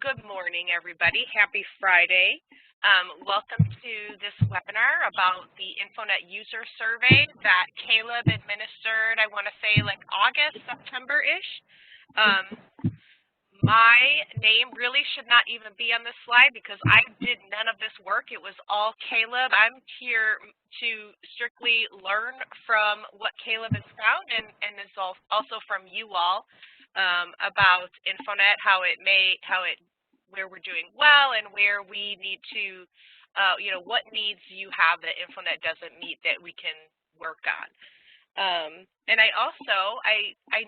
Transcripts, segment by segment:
Good morning, everybody. Happy Friday. Welcome to this webinar about the InfoNet user survey that Caleb administered, I want to say like August, September-ish. My name really should not even be on this slide because I did none of this work. It was all Caleb. I'm here to strictly learn from what Caleb has found and is also from you all about InfoNet, where we're doing well and where we need to, what needs you have that InfoNet doesn't meet that we can work on. And I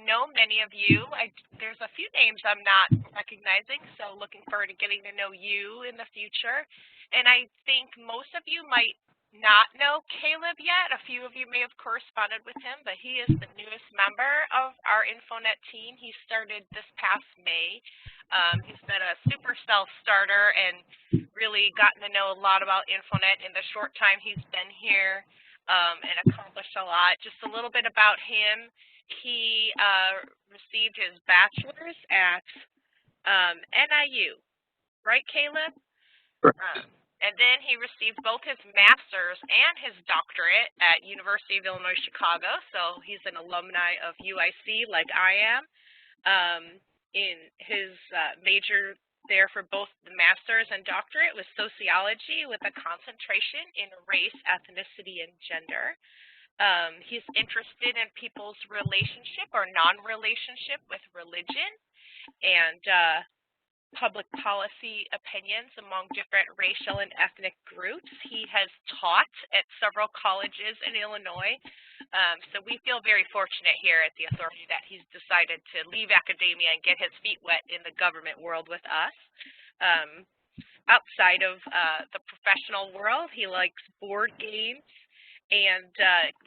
know many of you, there's a few names I'm not recognizing, so looking forward to getting to know you in the future. And I think most of you might not know Caleb yet. A few of you may have corresponded with him, but he is the newest member of our InfoNet team. He started this past May. He's been a super self-starter and really gotten to know a lot about InfoNet in the short time he's been here. And accomplished a lot. Just a little bit about him. He received his bachelor's at NIU, right, Caleb? And then he received both his master's and his doctorate at University of Illinois Chicago. So he's an alumni of UIC like I am. In his major there for both the master's and doctorate was sociology with a concentration in race, ethnicity, and gender. He's interested in people's relationship or non-relationship with religion and public policy opinions among different racial and ethnic groups. He has taught at several colleges in Illinois. So we feel very fortunate here at the Authority that he's decided to leave academia and get his feet wet in the government world with us. Outside of the professional world, he likes board games and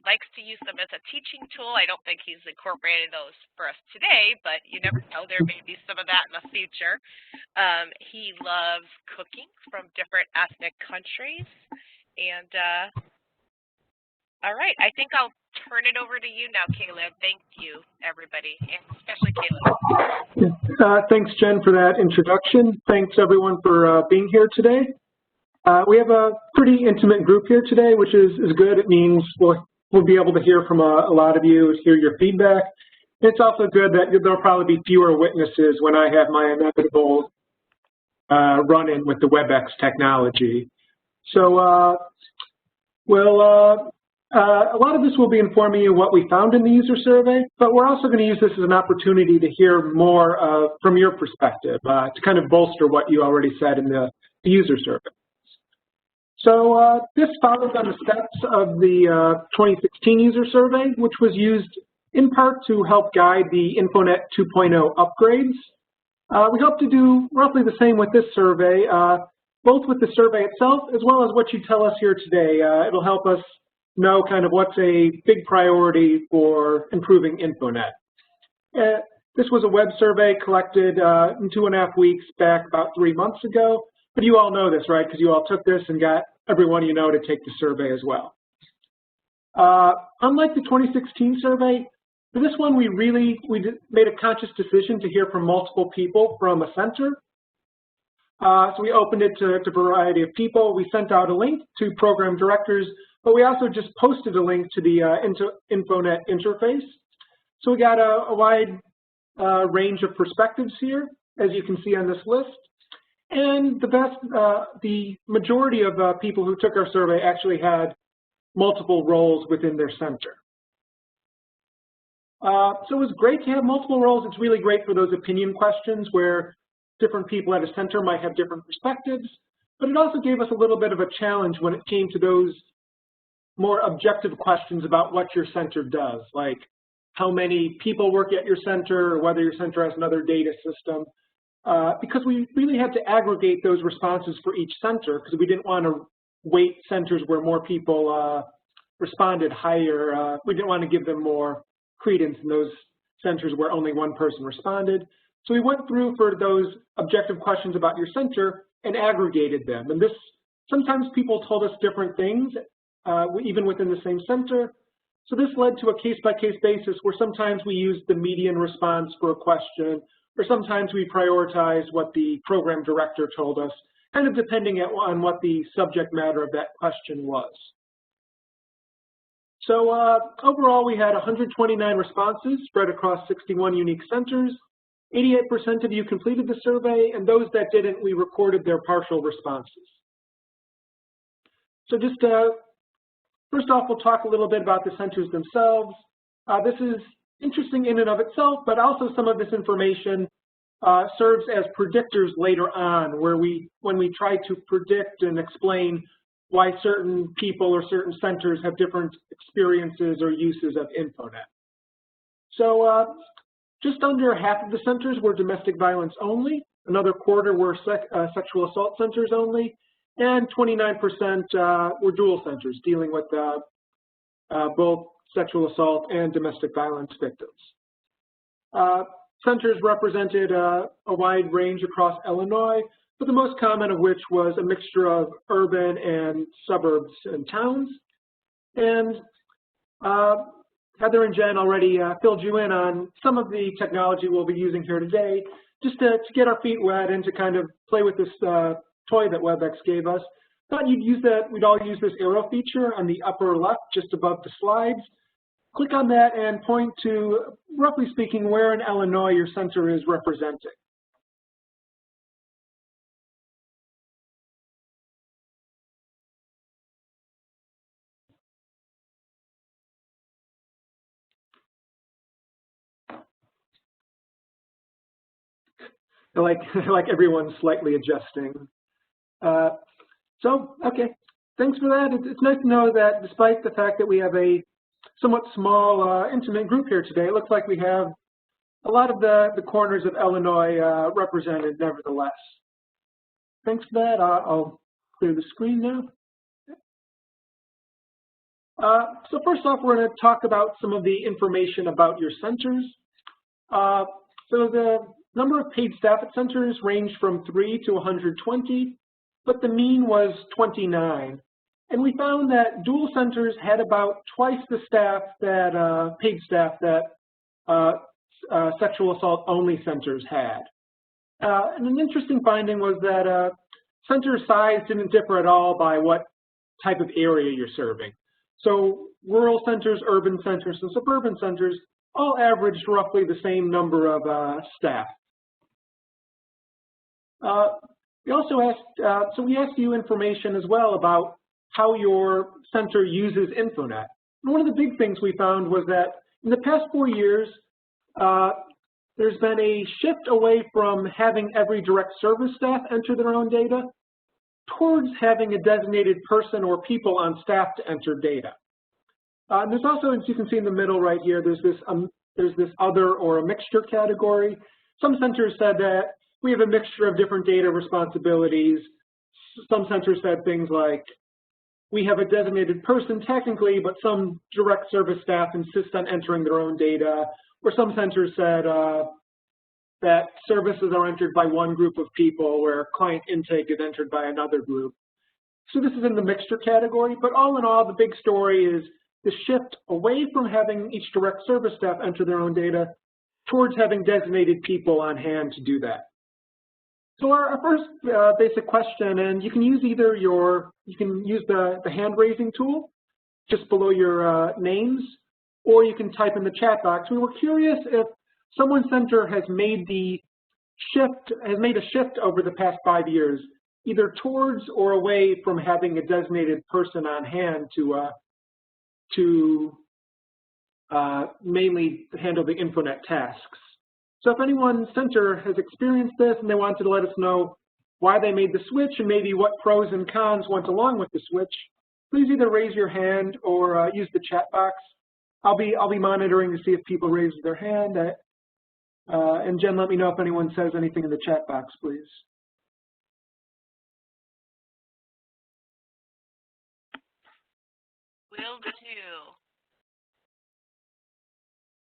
likes to use them as a teaching tool. I don't think he's incorporated those for us today, but you never know, there may be some of that in the future. He loves cooking from different ethnic countries. And all right, I think I'll turn it over to you now, Caleb. Thank you, everybody, and especially Caleb. Thanks, Jen, for that introduction. Thanks, everyone, for being here today. We have a pretty intimate group here today, which is good. It means we'll be able to hear from a lot of you, hear your feedback. It's also good that there'll probably be fewer witnesses when I have my inevitable run-in with the WebEx technology. So a lot of this will be informing you what we found in the user survey, but we're also going to use this as an opportunity to hear more from your perspective to kind of bolster what you already said in the user survey. So this follows on the steps of the 2016 user survey, which was used in part to help guide the InfoNet 2.0 upgrades. We hope to do roughly the same with this survey, both with the survey itself as well as what you tell us here today. It'll help us know kind of what's a big priority for improving InfoNet. This was a web survey collected in 2.5 weeks back about 3 months ago. But you all know this, right? Because you all took this and got everyone you know to take the survey as well. Unlike the 2016 survey, for this one we made a conscious decision to hear from multiple people from a center. So we opened it to a variety of people. We sent out a link to program directors, but we also just posted a link to the InfoNet interface. So we got a wide range of perspectives here, as you can see on this list. And the majority of people who took our survey actually had multiple roles within their center. So it was great to have multiple roles. It's really great for those opinion questions where different people at a center might have different perspectives, but it also gave us a little bit of a challenge when it came to those more objective questions about what your center does, like how many people work at your center, or whether your center has another data system. Because we really had to aggregate those responses for each center because we didn't want to weight centers where more people responded higher. We didn't want to give them more credence in those centers where only one person responded. So we went through for those objective questions about your center and aggregated them. And this, sometimes people told us different things, even within the same center. So this led to a case-by-case basis where sometimes we used the median response for a question, or sometimes we prioritize what the program director told us, kind of depending on what the subject matter of that question was. So overall, we had 129 responses spread across 61 unique centers. 88% of you completed the survey, and those that didn't, we recorded their partial responses. So just first off, we'll talk a little bit about the centers themselves. This is interesting in and of itself, but also some of this information serves as predictors later on, where when we try to predict and explain why certain people or certain centers have different experiences or uses of InfoNet. So just under half of the centers were domestic violence only, another quarter were sexual assault centers only, and 29% were dual centers dealing with both sexual assault and domestic violence victims. Centers represented a wide range across Illinois, but the most common of which was a mixture of urban and suburbs and towns. And Heather and Jen already filled you in on some of the technology we'll be using here today, just to get our feet wet and to kind of play with this toy that WebEx gave us. Thought we'd all use this arrow feature on the upper left, just above the slides. Click on that and point to, roughly speaking, where in Illinois your center is representing. Like everyone's slightly adjusting. Okay, thanks for that. It's nice to know that despite the fact that we have a somewhat small, intimate group here today, it looks like we have a lot of the corners of Illinois represented nevertheless. Thanks for that. I'll clear the screen now. So first off, we're going to talk about some of the information about your centers. So the number of paid staff at centers ranged from 3 to 120, but the mean was 29. And we found that dual centers had about twice the staff that paid staff that sexual assault only centers had. And an interesting finding was that center size didn't differ at all by what type of area you're serving. So rural centers, urban centers, and suburban centers all averaged roughly the same number of staff. We also asked, so we asked you information as well about how your center uses InfoNet. And one of the big things we found was that in the past 4 years, there's been a shift away from having every direct service staff enter their own data towards having a designated person or people on staff to enter data. And there's also, as you can see in the middle right here, there's this other or a mixture category. Some centers said that we have a mixture of different data responsibilities. Some centers said things like, we have a designated person technically, but some direct service staff insist on entering their own data. Or some centers said that services are entered by one group of people where client intake is entered by another group. So this is in the mixture category, but all in all, the big story is the shift away from having each direct service staff enter their own data towards having designated people on hand to do that. So our first basic question, and you can use either you can use the hand raising tool just below your names, or you can type in the chat box. We were curious if someone's center has made a shift over the past 5 years, either towards or away from having a designated person on hand to mainly handle the InfoNet tasks. So if anyone's center has experienced this and they wanted to let us know why they made the switch and maybe what pros and cons went along with the switch, please either raise your hand or use the chat box. I'll be monitoring to see if people raise their hand. And Jen, let me know if anyone says anything in the chat box, please. Will do.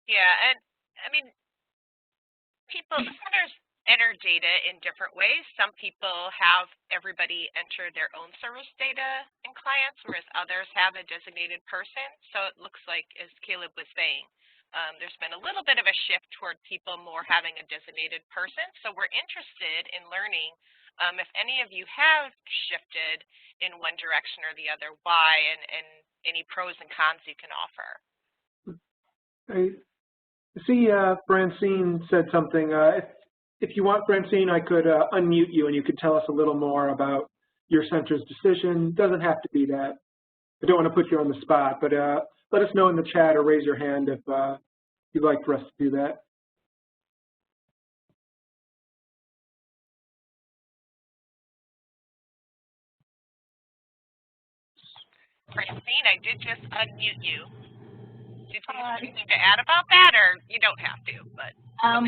Yeah, and I mean, centers enter data in different ways. Some people have everybody enter their own service data in clients, whereas others have a designated person. So it looks like, as Caleb was saying, there's been a little bit of a shift toward people more having a designated person. So we're interested in learning if any of you have shifted in one direction or the other, why, and any pros and cons you can offer. I see Francine said something. If you want, Francine, I could unmute you and you could tell us a little more about your center's decision. Doesn't have to be that. I don't want to put you on the spot, but let us know in the chat or raise your hand if you'd like for us to do that. Francine, I did just unmute you. Did you have anything to add about that, or you don't have to? But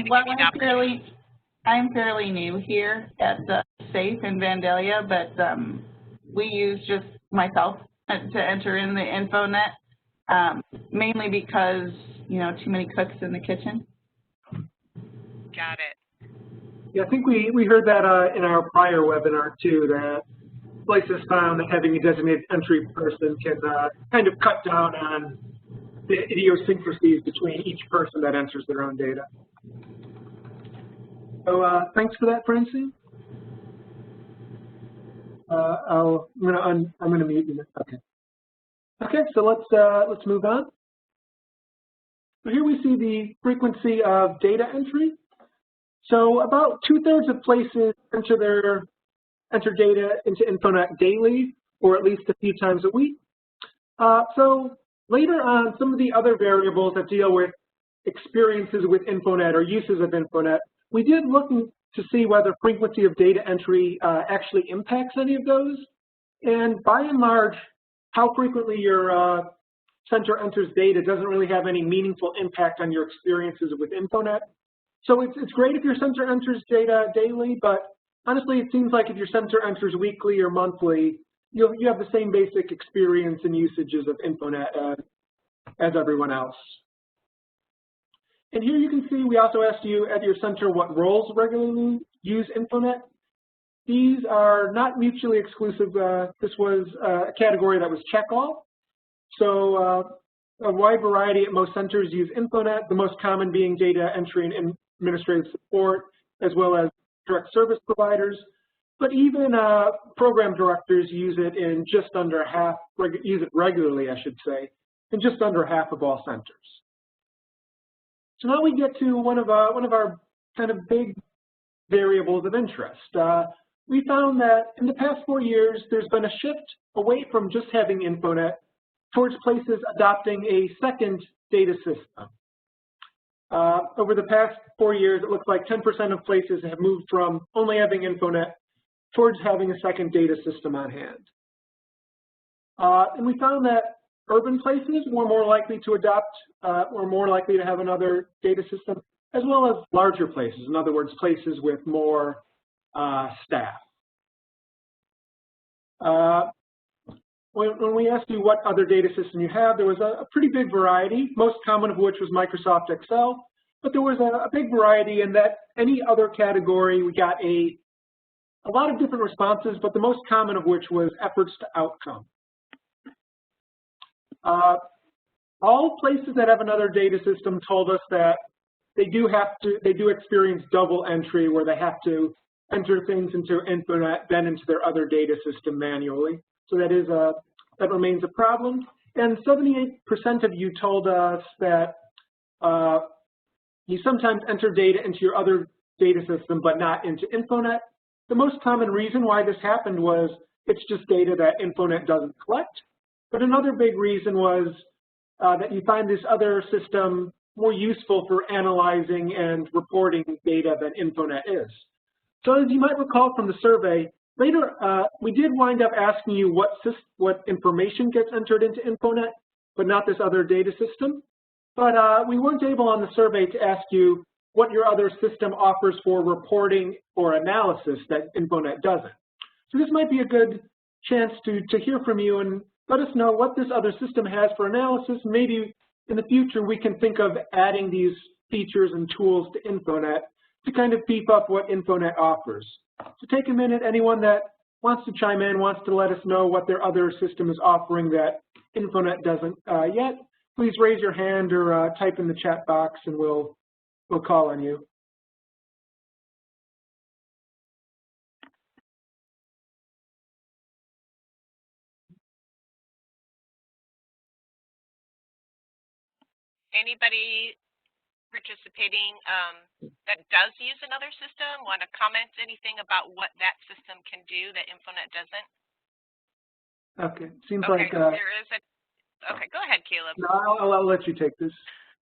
well, I'm fairly new here at SAFE in Vandalia, but we use just myself to enter in the InfoNet, mainly because, you know, too many cooks in the kitchen. Got it. Yeah, I think we heard that in our prior webinar too, that places found that having a designated entry person can kind of cut down on the idiosyncrasies between each person that enters their own data. So thanks for that, Francine. I'm gonna mute you. Okay. Okay, so let's move on. So here we see the frequency of data entry. So about 2/3 of places enter data into InfoNet daily, or at least a few times a week. So later on, some of the other variables that deal with experiences with InfoNet or uses of InfoNet, we did look to see whether frequency of data entry actually impacts any of those. And by and large, how frequently your center enters data doesn't really have any meaningful impact on your experiences with InfoNet. So it's great if your center enters data daily, but honestly, it seems like if your center enters weekly or monthly, you have the same basic experience and usages of InfoNet as everyone else. And here you can see we also asked you at your center what roles regularly use InfoNet. These are not mutually exclusive. This was a category that was check all. So a wide variety at most centers use InfoNet, the most common being data entry and administrative support, as well as direct service providers. But even program directors use it in just under half, use it regularly, I should say, in just under half of all centers. So now we get to one of our kind of big variables of interest. We found that in the past 4 years, there's been a shift away from just having InfoNet towards places adopting a second data system. Over the past 4 years, it looks like 10% of places have moved from only having InfoNet towards having a second data system on hand. And we found that urban places were more likely to adopt, were more likely to have another data system, as well as larger places, in other words, places with more staff. When we asked you what other data system you have, there was a pretty big variety, most common of which was Microsoft Excel, but there was a big variety in that any other category, we got a lot of different responses, but the most common of which was efforts to outcome. All places that have another data system told us that they do experience double entry where they have to enter things into InfoNet, then into their other data system manually. So that remains a problem. And 78% of you told us that you sometimes enter data into your other data system, but not into InfoNet. The most common reason why this happened was it's just data that InfoNet doesn't collect. But another big reason was that you find this other system more useful for analyzing and reporting data than InfoNet is. So as you might recall from the survey, later we did wind up asking you what information gets entered into InfoNet, but not this other data system. But we weren't able on the survey to ask you what your other system offers for reporting or analysis that InfoNet doesn't. So this might be a good chance to hear from you and let us know what this other system has for analysis. Maybe in the future we can think of adding these features and tools to InfoNet to kind of beef up what InfoNet offers. So take a minute, anyone that wants to chime in, wants to let us know what their other system is offering that InfoNet doesn't yet, please raise your hand or type in the chat box, and we'll call on you. Anybody participating that does use another system want to comment anything about what that system can do that InfoNet doesn't? Okay, seems okay, like there is a. Okay, go ahead, Caleb. No, I'll let you take this.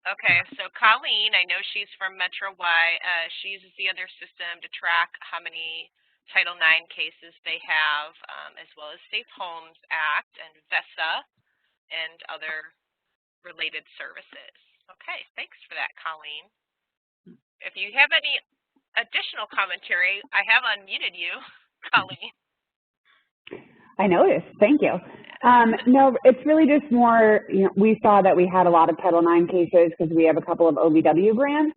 Okay, so Colleen, I know she's from Metro Y. She uses the other system to track how many Title IX cases they have, as well as Safe Homes Act and VESA and other related services. Okay, thanks for that, Colleen. If you have any additional commentary, I have unmuted you, Colleen. I noticed. Thank you. No, it's really just more, we saw that we had a lot of Title IX cases because we have a couple of OVW grants,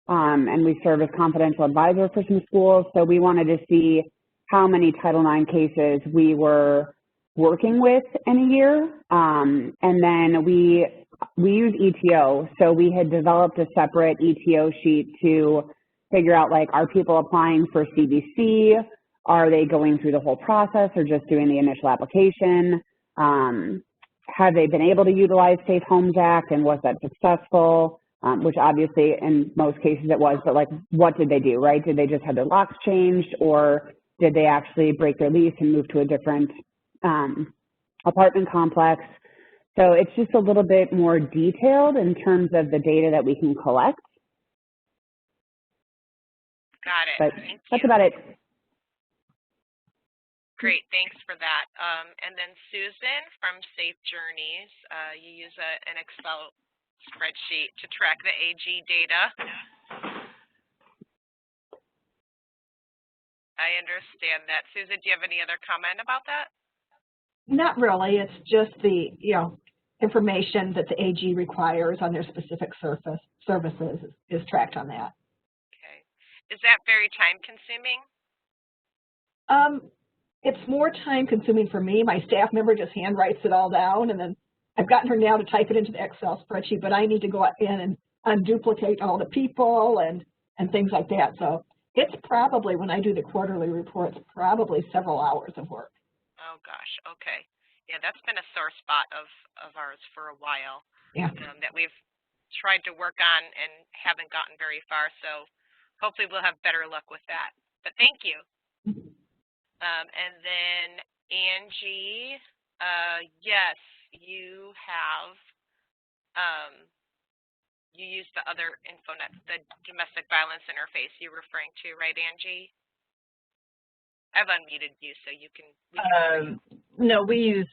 and we serve as confidential advisor for some schools. So we wanted to see how many Title IX cases we were working with in a year. And then we use ETO. So we had developed a separate ETO sheet to figure out, like, are people applying for CBC? Are they going through the whole process or just doing the initial application? Have they been able to utilize Safe Homes Act, and was that successful? Which obviously in most cases it was, but like, what did they do, right? Did they just have their locks changed, or did they actually break their lease and move to a different apartment complex? So it's just a little bit more detailed in terms of the data that we can collect. Got it. But that's about it. Great, thanks for that. And then Susan from Safe Journeys, you use an Excel spreadsheet to track the AG data. I understand that. Susan, do you have any other comment about that? Not really. It's just the information that the AG requires on their specific services is tracked on that. Okay. Is that very time consuming? It's more time consuming for me. My staff member just hand writes it all down, and then I've gotten her now to type it into the Excel spreadsheet, but I need to go in and unduplicate all the people and things like that. So it's probably, when I do the quarterly reports, probably several hours of work. Oh gosh, okay. Yeah, that's been a sore spot of ours for a while. Yeah. That we've tried to work on and haven't gotten very far, so hopefully we'll have better luck with that. But thank you. And then Angie, yes, you have, you use the other InfoNet, the domestic violence interface you're referring to, right, Angie? I've unmuted you, so you can. No, we use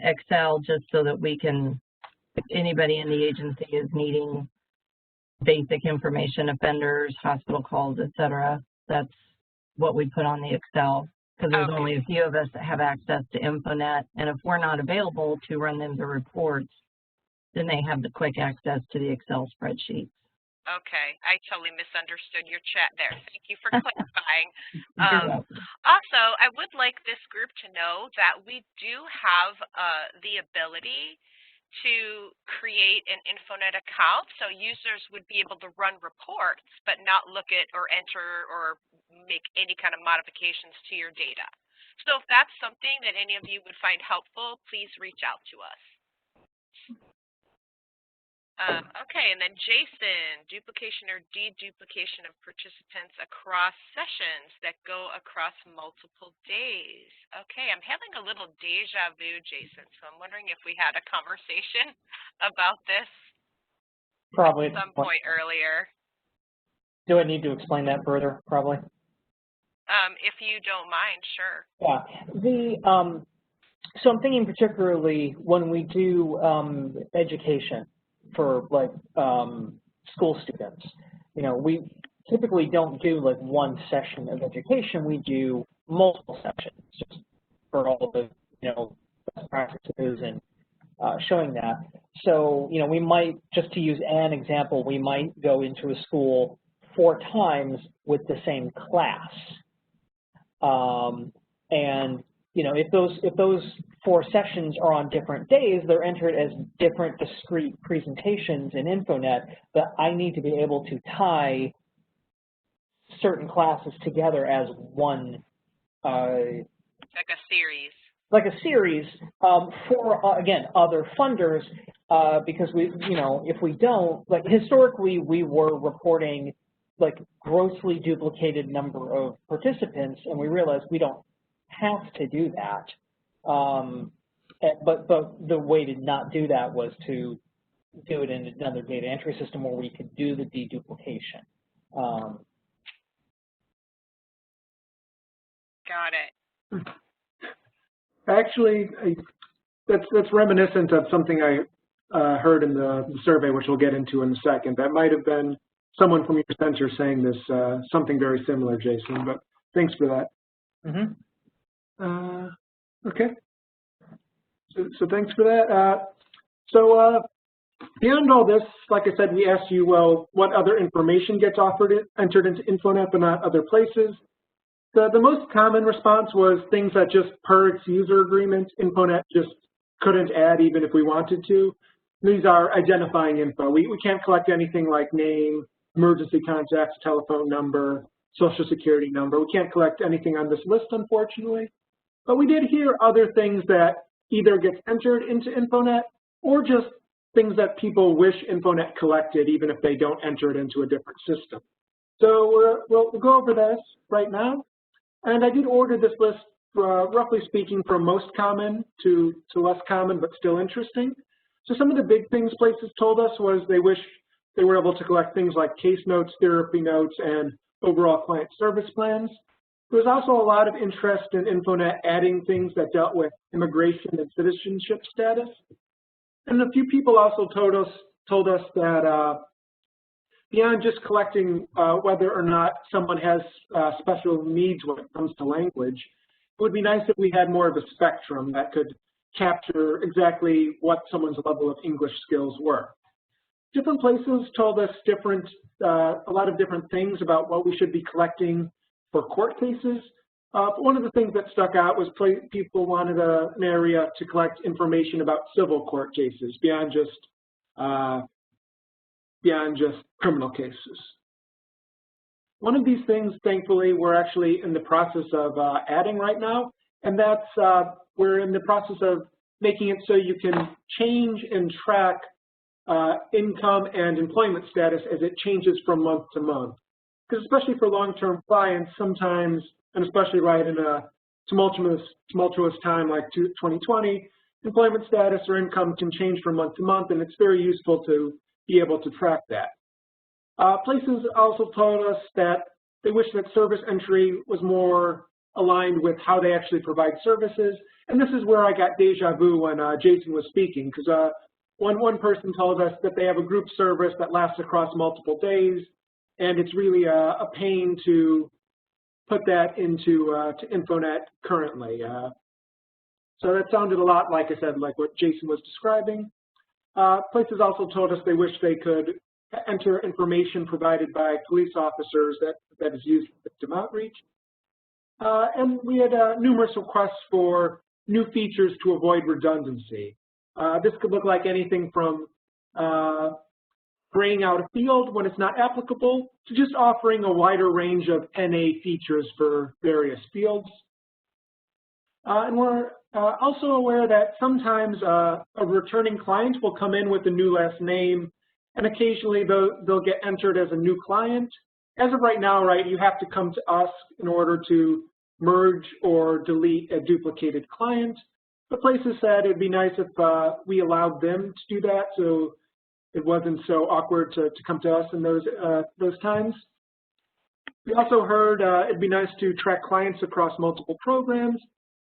Excel just so that we can, if anybody in the agency is needing basic information, offenders, hospital calls, etc., that's what we put on the Excel. Because there's only a few of us that have access to InfoNet, and if we're not available to run them the reports, then they have the quick access to the Excel spreadsheets. Okay, I totally misunderstood your chat there. Thank you for clarifying. Also, I would like this group to know that we do have the ability to create an InfoNet account, so users would be able to run reports but not look at or enter or make any kind of modifications to your data. So if that's something that any of you would find helpful, please reach out to us. Okay, and then Jason, duplication or deduplication of participants across sessions that go across multiple days. Okay, I'm having a little deja vu, Jason, so I'm wondering if we had a conversation about this probably at some point earlier. Do I need to explain that further? Probably. If you don't mind, sure. Yeah, so I'm thinking particularly when we do education for like school students, we typically don't do like one session of education. We do multiple sessions just for all the best practices and showing that. So we might, just to use an example, we might go into a school 4 times with the same class, and you know, if those 4 sessions are on different days, they're entered as different discrete presentations in InfoNet, but I need to be able to tie certain classes together as one. Like a series. Like a series for, again, other funders, because we, you know, if we don't, like historically we were reporting like grossly duplicated number of participants, and we realized we don't have to do that. But the way to not do that was to do it in another data entry system where we could do the deduplication. Got it. Actually, that's reminiscent of something I heard in the survey, which we'll get into in a second. That might have been someone from your center saying this, something very similar, Jason, but thanks for that. Mm-hmm. Okay. So thanks for that. Beyond all this, like I said, we asked you, well, what other information gets entered into InfoNet but not other places? The most common response was things that just per its user agreement, InfoNet just couldn't add even if we wanted to. These are identifying info. We can't collect anything like name, emergency contacts, telephone number, social security number. We can't collect anything on this list, unfortunately. But we did hear other things that either gets entered into InfoNet or just things that people wish InfoNet collected even if they don't enter it into a different system. So we'll go over this right now. And I did order this list, roughly speaking, from most common to less common, but still interesting. So some of the big things places told us was they wish they were able to collect things like case notes, therapy notes, and overall client service plans. There was also a lot of interest in InfoNet adding things that dealt with immigration and citizenship status. And a few people also told us that beyond just collecting whether or not someone has special needs when it comes to language, it would be nice if we had more of a spectrum that could capture exactly what someone's level of English skills were. Different places told us a lot of different things about what we should be collecting for court cases. One of the things that stuck out was people wanted an area to collect information about civil court cases beyond just criminal cases. One of these things, thankfully, we're actually in the process of adding right now, and that's we're in the process of making it so you can change and track income and employment status as it changes from month to month. Because especially for long-term clients, sometimes, and especially right in a tumultuous time like 2020, employment status or income can change from month to month, and it's very useful to be able to track that. Places also told us that they wish that service entry was more aligned with how they actually provide services. And this is where I got deja vu when Jason was speaking, because one person told us that they have a group service that lasts across multiple days, and it's really a pain to put that into to InfoNet currently. So that sounded a lot, like I said, like what Jason was describing. Places also told us they wish they could enter information provided by police officers that is used for victim outreach. And we had numerous requests for new features to avoid redundancy. This could look like anything from graying out a field when it's not applicable to just offering a wider range of NA features for various fields. And we're also aware that sometimes a returning client will come in with a new last name, and occasionally they'll get entered as a new client. As of right now, right, you have to come to us in order to merge or delete a duplicated client. The places said it'd be nice if we allowed them to do that, so it wasn't so awkward to come to us in those times. We also heard it'd be nice to track clients across multiple programs.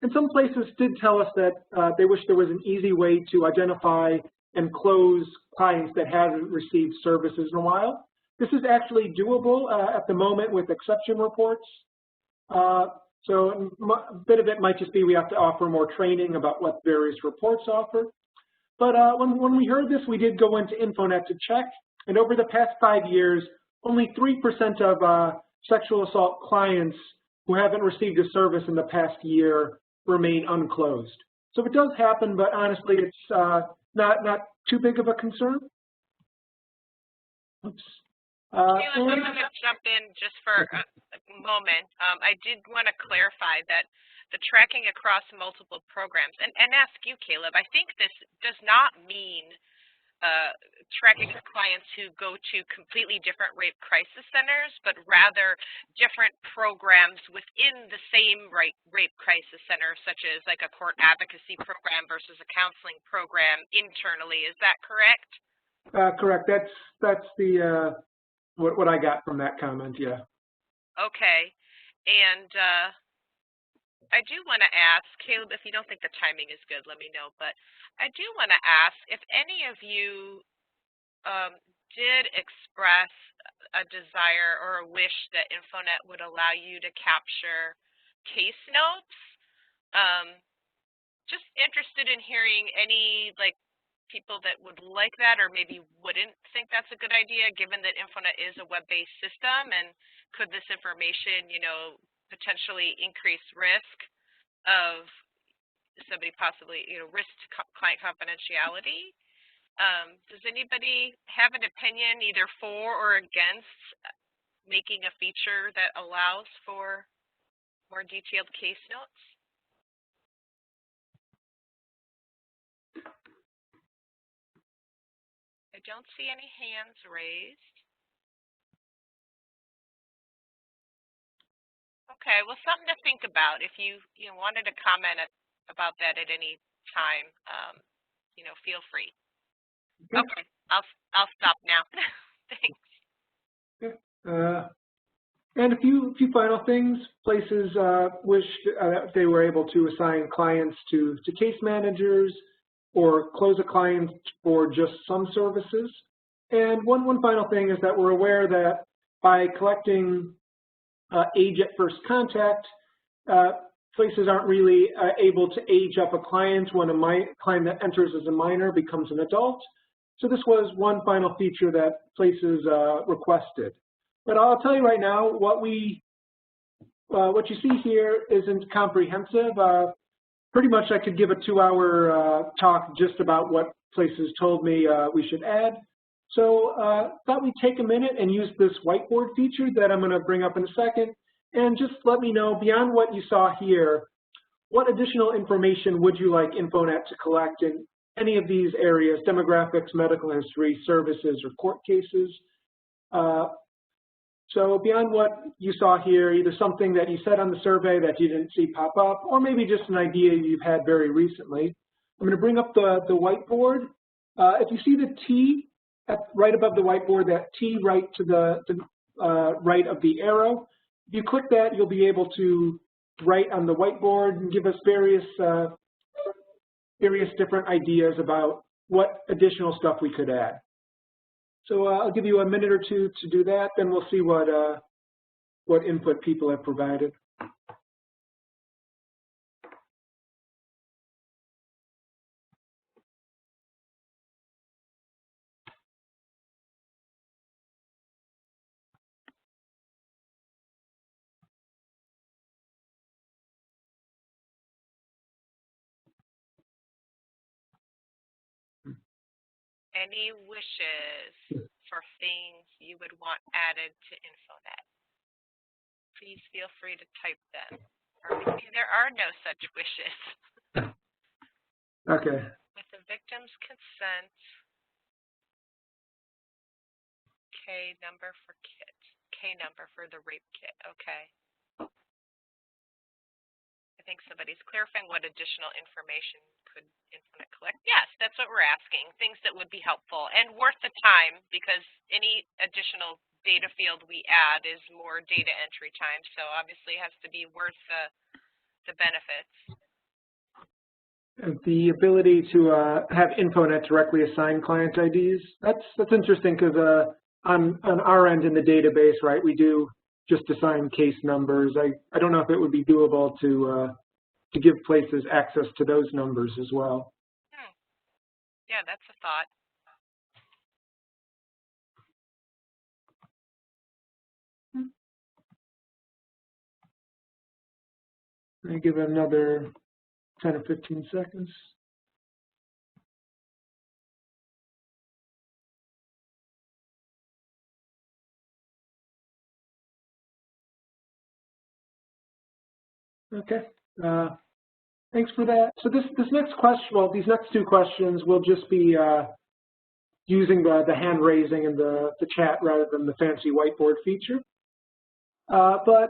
And some places did tell us that they wish there was an easy way to identify and close clients that haven't received services in a while. This is actually doable at the moment with exception reports. So a bit of it might just be we have to offer more training about what various reports offer. But when we heard this, we did go into InfoNet to check. And over the past 5 years, only 3% of sexual assault clients who haven't received a service in the past year remain unclosed. So it does happen, but honestly, it's not too big of a concern. Oops. Caleb, I'm going to jump in just for a moment. I did want to clarify that the tracking across multiple programs, and ask you, Caleb, I think this does not mean tracking clients who go to completely different rape crisis centers, but rather different programs within the same rape crisis center, such as like a court advocacy program versus a counseling program internally. Is that correct? Correct. That's the what I got from that comment. Yeah. Okay, and I do want to ask, Caleb, if you don't think the timing is good, let me know. But I do want to ask if any of you did express a desire or a wish that InfoNet would allow you to capture case notes. Just interested in hearing any people that would like that or maybe wouldn't think that's a good idea, given that InfoNet is a web-based system, and could this information, potentially increase risk of somebody possibly, risk to client confidentiality. Does anybody have an opinion either for or against making a feature that allows for more detailed case notes? I don't see any hands raised. Okay, well, something to think about. If you wanted to comment about that at any time, feel free. Okay, I'll stop now. Thanks. Okay. And a few final things. Places wish they were able to assign clients to case managers or close a client for just some services. And one final thing is that we're aware that by collecting age at first contact, places aren't really able to age up a client when a client that enters as a minor becomes an adult. So this was one final feature that places requested. But I'll tell you right now, what you see here isn't comprehensive. Pretty much I could give a 2-hour talk just about what places told me we should add. So thought we'd take a minute and use this whiteboard feature that I'm going to bring up in a second, and just let me know, beyond what you saw here, what additional information would you like InfoNet to collect in any of these areas: demographics, medical history, services, or court cases. So beyond what you saw here, either something that you said on the survey that you didn't see pop up, or maybe just an idea you've had very recently. I'm going to bring up the whiteboard. If you see the T right above the whiteboard, that T right to the right of the arrow, if you click that, you'll be able to write on the whiteboard and give us various different ideas about what additional stuff we could add. So I'll give you a minute or two to do that, then we'll see what input people have provided. Any wishes for things you would want added to InfoNet? Please feel free to type them. Or maybe there are no such wishes. Okay. With the victim's consent, K number for kit, K number for the rape kit. Okay. I think somebody's clarifying what additional information could InfoNet collect. Yes, that's what we're asking. Things that would be helpful and worth the time, because any additional data field we add is more data entry time. So obviously it has to be worth the benefits. The ability to have InfoNet directly assign client IDs, that's interesting, because on our end in the database, right, we do just assign case numbers. I don't know if it would be doable to give places access to those numbers as well. Yeah, that's a thought. Let me give another 10 or 15 seconds. Okay. Thanks for that. So this next question, well, these next two questions will just be using the hand raising and the chat rather than the fancy whiteboard feature. But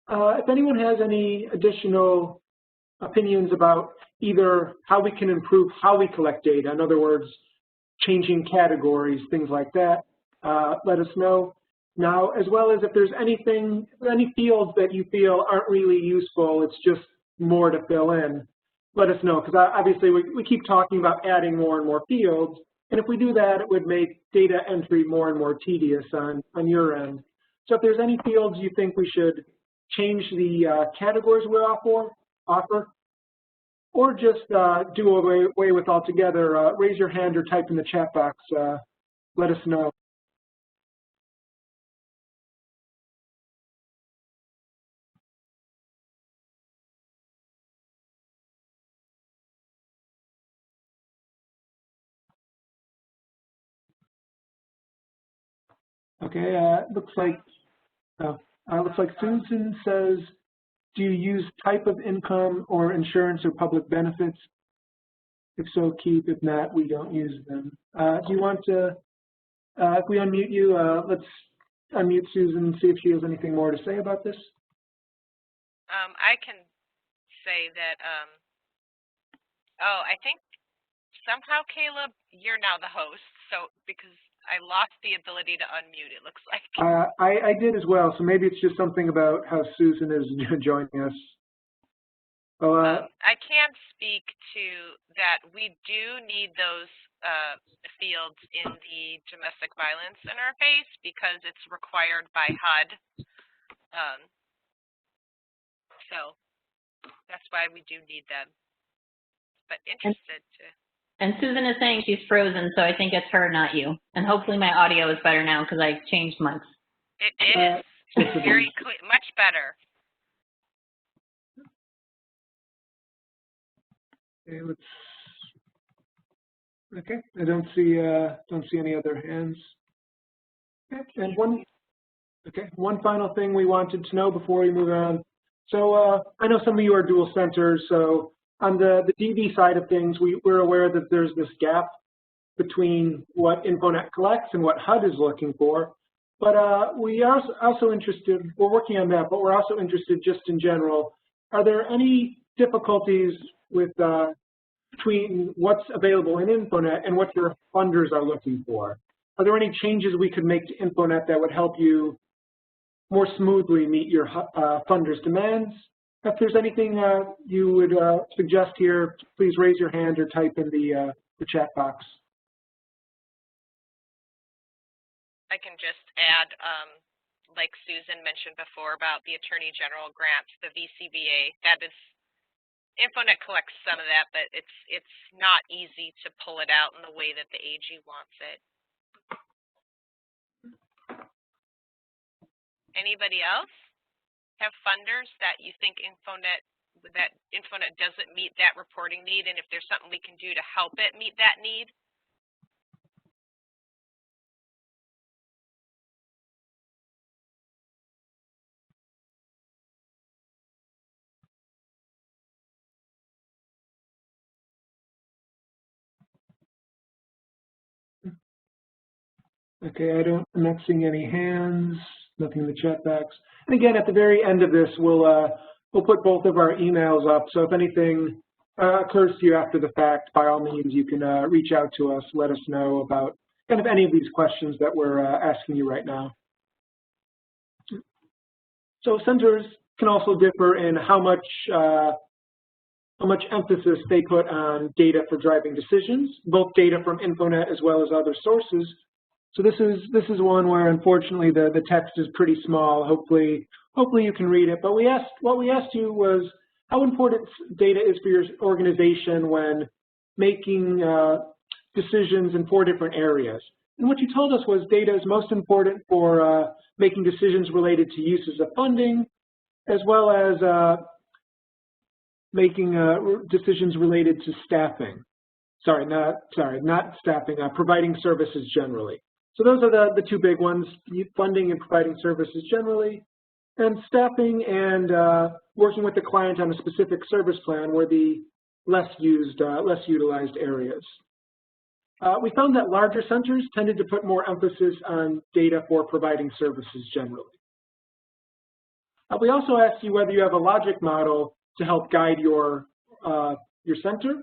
if anyone has any additional opinions about either how we can improve how we collect data, in other words, changing categories, things like that, let us know now, as well as if there's any fields that you feel aren't really useful, it's just more to fill in, let us know, because obviously we keep talking about adding more and more fields, and if we do that, it would make data entry more and more tedious on your end. So if there's any fields you think we should change the categories we offer, or just do away with altogether, raise your hand or type in the chat box, let us know. Okay, looks like Susan says, do you use type of income or insurance or public benefits? If so, keep. If not, we don't use them. Do you want to, if we unmute you, let's unmute Susan and see if she has anything more to say about this. I can say that, I think somehow, Caleb, you're now the host, so because I lost the ability to unmute, it looks like. I did as well, so maybe it's just something about how Susan is joining us. I can speak to that. We do need those fields in the domestic violence interface because it's required by HUD. So that's why we do need them. But interested to. And Susan is saying she's frozen, so I think it's her, not you. And hopefully my audio is better now because I changed mics. It is. It's very clear, much better. Okay, I don't see any other hands. Okay, and one final thing we wanted to know before we move on. So I know some of you are dual centers, so on the DV side of things, we're aware that there's this gap between what InfoNet collects and what HUD is looking for. But we are also interested, we're working on that, but we're also interested just in general. Are there any difficulties with between what's available in InfoNet and what your funders are looking for? Are there any changes we could make to InfoNet that would help you more smoothly meet your funders' demands? If there's anything you would suggest here, please raise your hand or type in the chat box. I can just add, like Susan mentioned before about the Attorney General grants, the VCBA. That is, InfoNet collects some of that, but it's not easy to pull it out in the way that the AG wants it. Anybody else have funders that you think InfoNet doesn't meet that reporting need, and if there's something we can do to help it meet that need? Okay, I'm not seeing any hands, nothing in the chat box. And again, at the very end of this, we'll put both of our emails up. So if anything occurs to you after the fact, by all means, you can reach out to us, let us know about kind of any of these questions that we're asking you right now. So centers can also differ in how much emphasis they put on data for driving decisions, both data from InfoNet as well as other sources. So this is one where unfortunately the text is pretty small. Hopefully you can read it. But what we asked you was how important data is for your organization when making decisions in 4 different areas. And what you told us was data is most important for making decisions related to uses of funding, as well as making decisions related to staffing. Not staffing, providing services generally. So those are the two big ones, funding and providing services generally, and staffing and working with the client on a specific service plan were the less utilized areas. We found that larger centers tended to put more emphasis on data for providing services generally. We also asked you whether you have a logic model to help guide your center.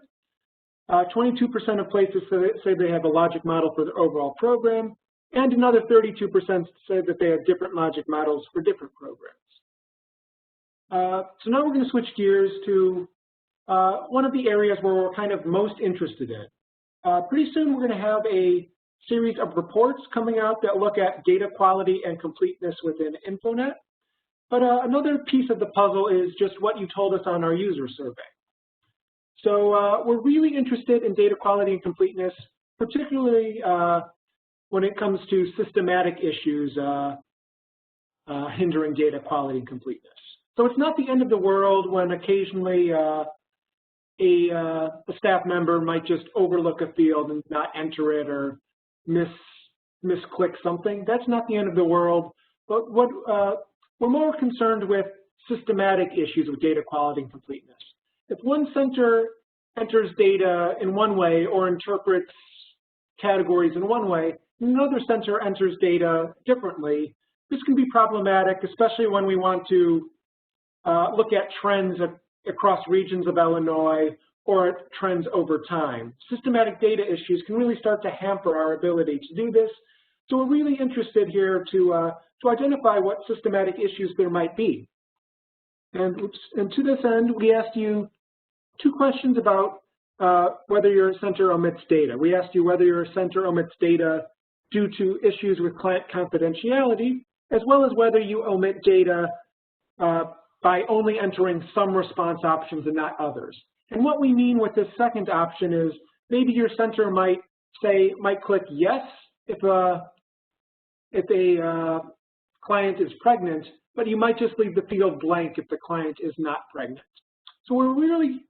22% of places say they have a logic model for their overall program, and another 32% say that they have different logic models for different programs. So now we're going to switch gears to one of the areas where we're kind of most interested in. Pretty soon we're going to have a series of reports coming out that look at data quality and completeness within InfoNet. But another piece of the puzzle is just what you told us on our user survey. So we're really interested in data quality and completeness, particularly when it comes to systematic issues hindering data quality and completeness. So it's not the end of the world when occasionally a staff member might just overlook a field and not enter it or misclick something. That's not the end of the world. But what we're more concerned with systematic issues with data quality and completeness. If one center enters data in one way or interprets categories in one way, and another center enters data differently, this can be problematic, especially when we want to look at trends across regions of Illinois or at trends over time. Systematic data issues can really start to hamper our ability to do this. So we're really interested here to identify what systematic issues there might be. And to this end, we asked you two questions about whether your center omits data. We asked you whether your center omits data due to issues with client confidentiality, as well as whether you omit data by only entering some response options and not others. And what we mean with this second option is maybe your center might click yes if a client is pregnant, but you might just leave the field blank if the client is not pregnant. So we're really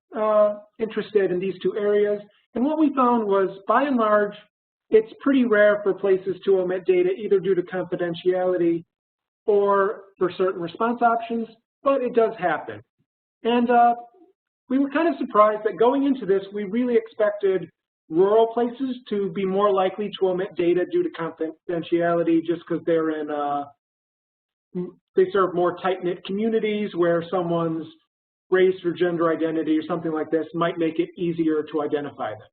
interested in these two areas. And what we found was, by and large, it's pretty rare for places to omit data either due to confidentiality or for certain response options, but it does happen. And we were kind of surprised that going into this, we really expected rural places to be more likely to omit data due to confidentiality just because they're in, they serve more tight-knit communities where someone's race or gender identity or something like this might make it easier to identify them.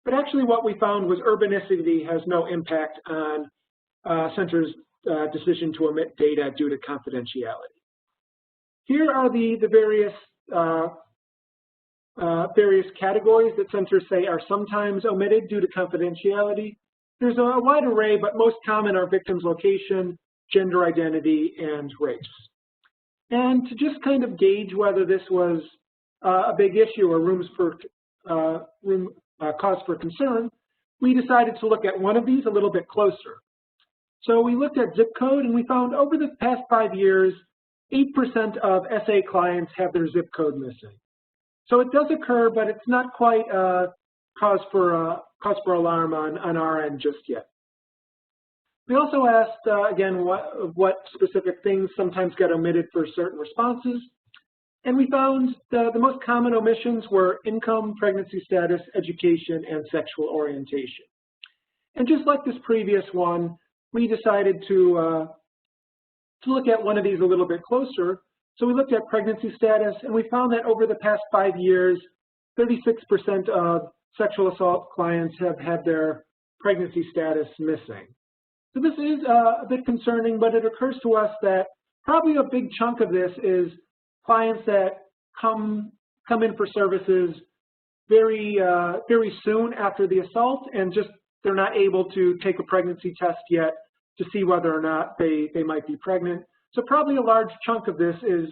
But actually what we found was urbanicity has no impact on centers' decision to omit data due to confidentiality. Here are the various categories that centers say are sometimes omitted due to confidentiality. There's a wide array, but most common are victim's location, gender identity, and race. And to just kind of gauge whether this was a big issue or cause for concern, we decided to look at one of these a little bit closer. So we looked at zip code, and we found over the past 5 years, 8% of SA clients have their zip code missing. So it does occur, but it's not quite cause for alarm on our end just yet. We also asked, again, what specific things sometimes get omitted for certain responses. And we found the most common omissions were income, pregnancy status, education, and sexual orientation. And just like this previous one, we decided to look at one of these a little bit closer. So we looked at pregnancy status, and we found that over the past 5 years, 36% of sexual assault clients have had their pregnancy status missing. So this is a bit concerning, but it occurs to us that probably a big chunk of this is clients that come in for services very soon after the assault, and just they're not able to take a pregnancy test yet to see whether or not they might be pregnant. So probably a large chunk of this is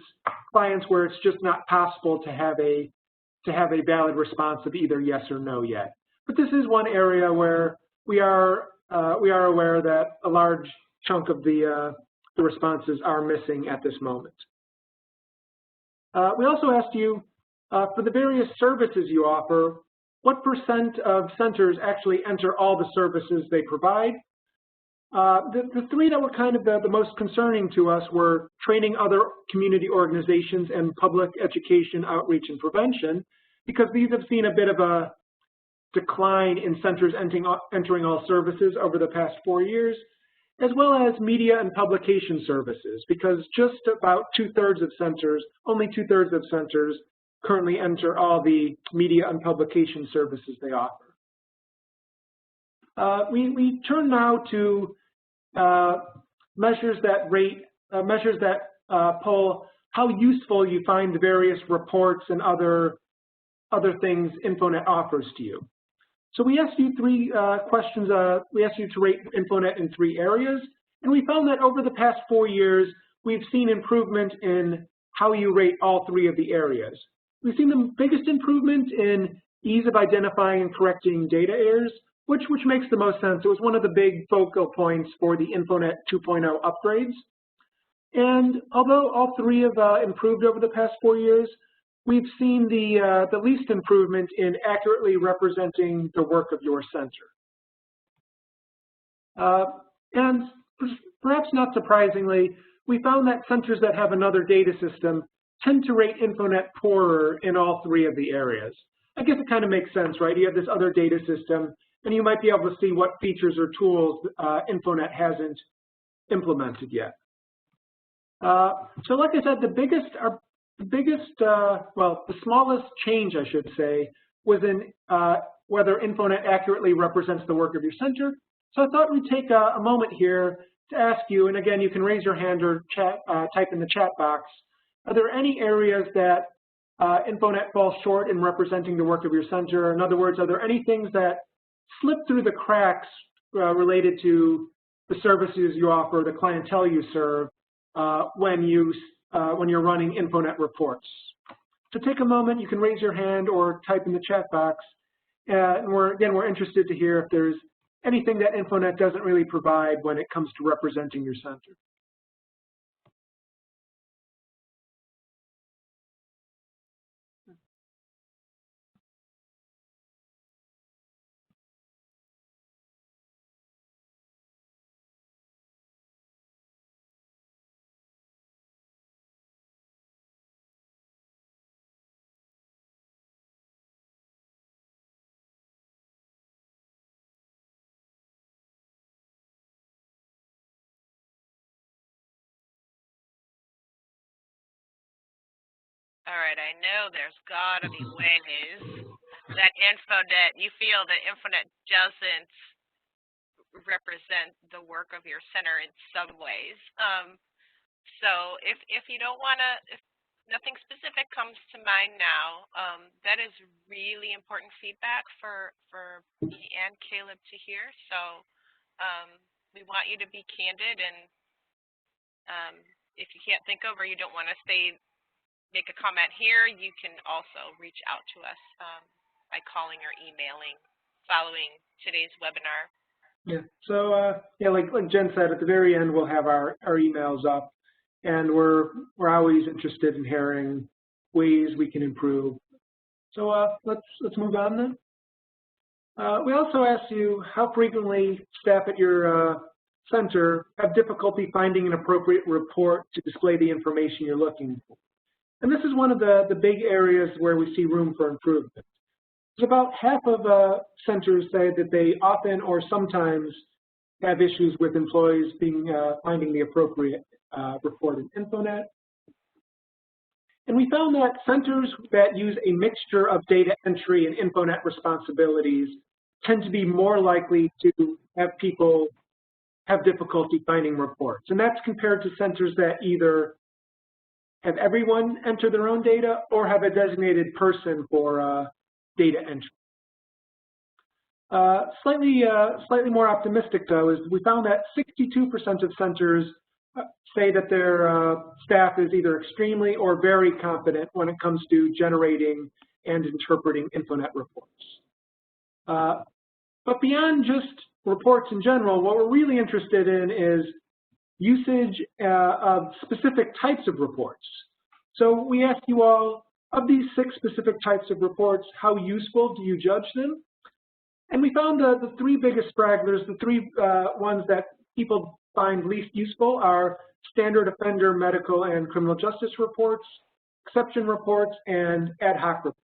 clients where it's just not possible to have a valid response of either yes or no yet. But this is one area where we are aware that a large chunk of the responses are missing at this moment. We also asked you for the various services you offer, what % of centers actually enter all the services they provide? The three that were kind of the most concerning to us were training other community organizations and public education, outreach, and prevention, because these have seen a bit of a decline in centers entering all services over the past 4 years, as well as media and publication services, because just about only two-thirds of centers currently enter all the media and publication services they offer. We turn now to measures that poll how useful you find the various reports and other things InfoNet offers to you. So we asked you three questions. We asked you to rate InfoNet in 3 areas, and we found that over the past 4 years, we've seen improvement in how you rate all 3 of the areas. We've seen the biggest improvement in ease of identifying and correcting data errors, which makes the most sense. It was one of the big focal points for the InfoNet 2.0 upgrades. And although all 3 have improved over the past 4 years, we've seen the least improvement in accurately representing the work of your center. And perhaps not surprisingly, we found that centers that have another data system tend to rate InfoNet poorer in all 3 of the areas. I guess it kind of makes sense, right? You have this other data system, and you might be able to see what features or tools InfoNet hasn't implemented yet. So like I said, the smallest change, I should say, was in whether InfoNet accurately represents the work of your center. So I thought we'd take a moment here to ask you, and again, you can raise your hand or type in the chat box, are there any areas that InfoNet falls short in representing the work of your center? In other words, are there any things that slip through the cracks related to the services you offer, the clientele you serve, when you're running InfoNet reports? So take a moment, you can raise your hand or type in the chat box. And we're interested to hear if there's anything that InfoNet doesn't really provide when it comes to representing your center. All right, I know there's got to be ways that InfoNet, you feel that InfoNet doesn't represent the work of your center in some ways. So if you don't want to, if nothing specific comes to mind now, that is really important feedback for me and Caleb to hear. So we want you to be candid, and if you can't think of or you don't want to make a comment here, you can also reach out to us by calling or emailing following today's webinar. Yeah, so like Jen said, at the very end we'll have our emails up, and we're always interested in hearing ways we can improve. So let's move on then. We also asked you how frequently staff at your center have difficulty finding an appropriate report to display the information you're looking for. And this is one of the big areas where we see room for improvement. There's about half of centers say that they often or sometimes have issues with employees finding the appropriate report in InfoNet. And we found that centers that use a mixture of data entry and InfoNet responsibilities tend to be more likely to have people have difficulty finding reports. And that's compared to centers that either have everyone enter their own data or have a designated person for data entry. Slightly more optimistic, though, is we found that 62% of centers say that their staff is either extremely or very competent when it comes to generating and interpreting InfoNet reports. But beyond just reports in general, what we're really interested in is usage of specific types of reports. So we asked you all of these 6 specific types of reports, how useful do you judge them? And we found the 3 biggest stragglers, the 3 ones that people find least useful are standard offender, medical, and criminal justice reports, exception reports, and ad hoc reports.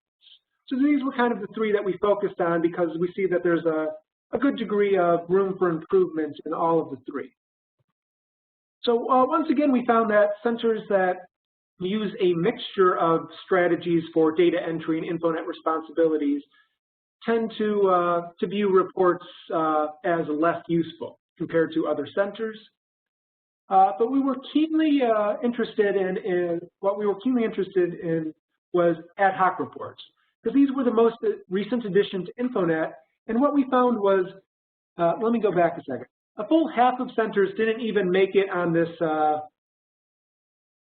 So these were kind of the 3 that we focused on because we see that there's a good degree of room for improvement in all of the 3. So once again, we found that centers that use a mixture of strategies for data entry and InfoNet responsibilities tend to view reports as less useful compared to other centers. But we were keenly interested in what we were keenly interested in was ad hoc reports, because these were the most recent addition to InfoNet. And what we found was, let me go back a second. A full half of centers didn't even make it on this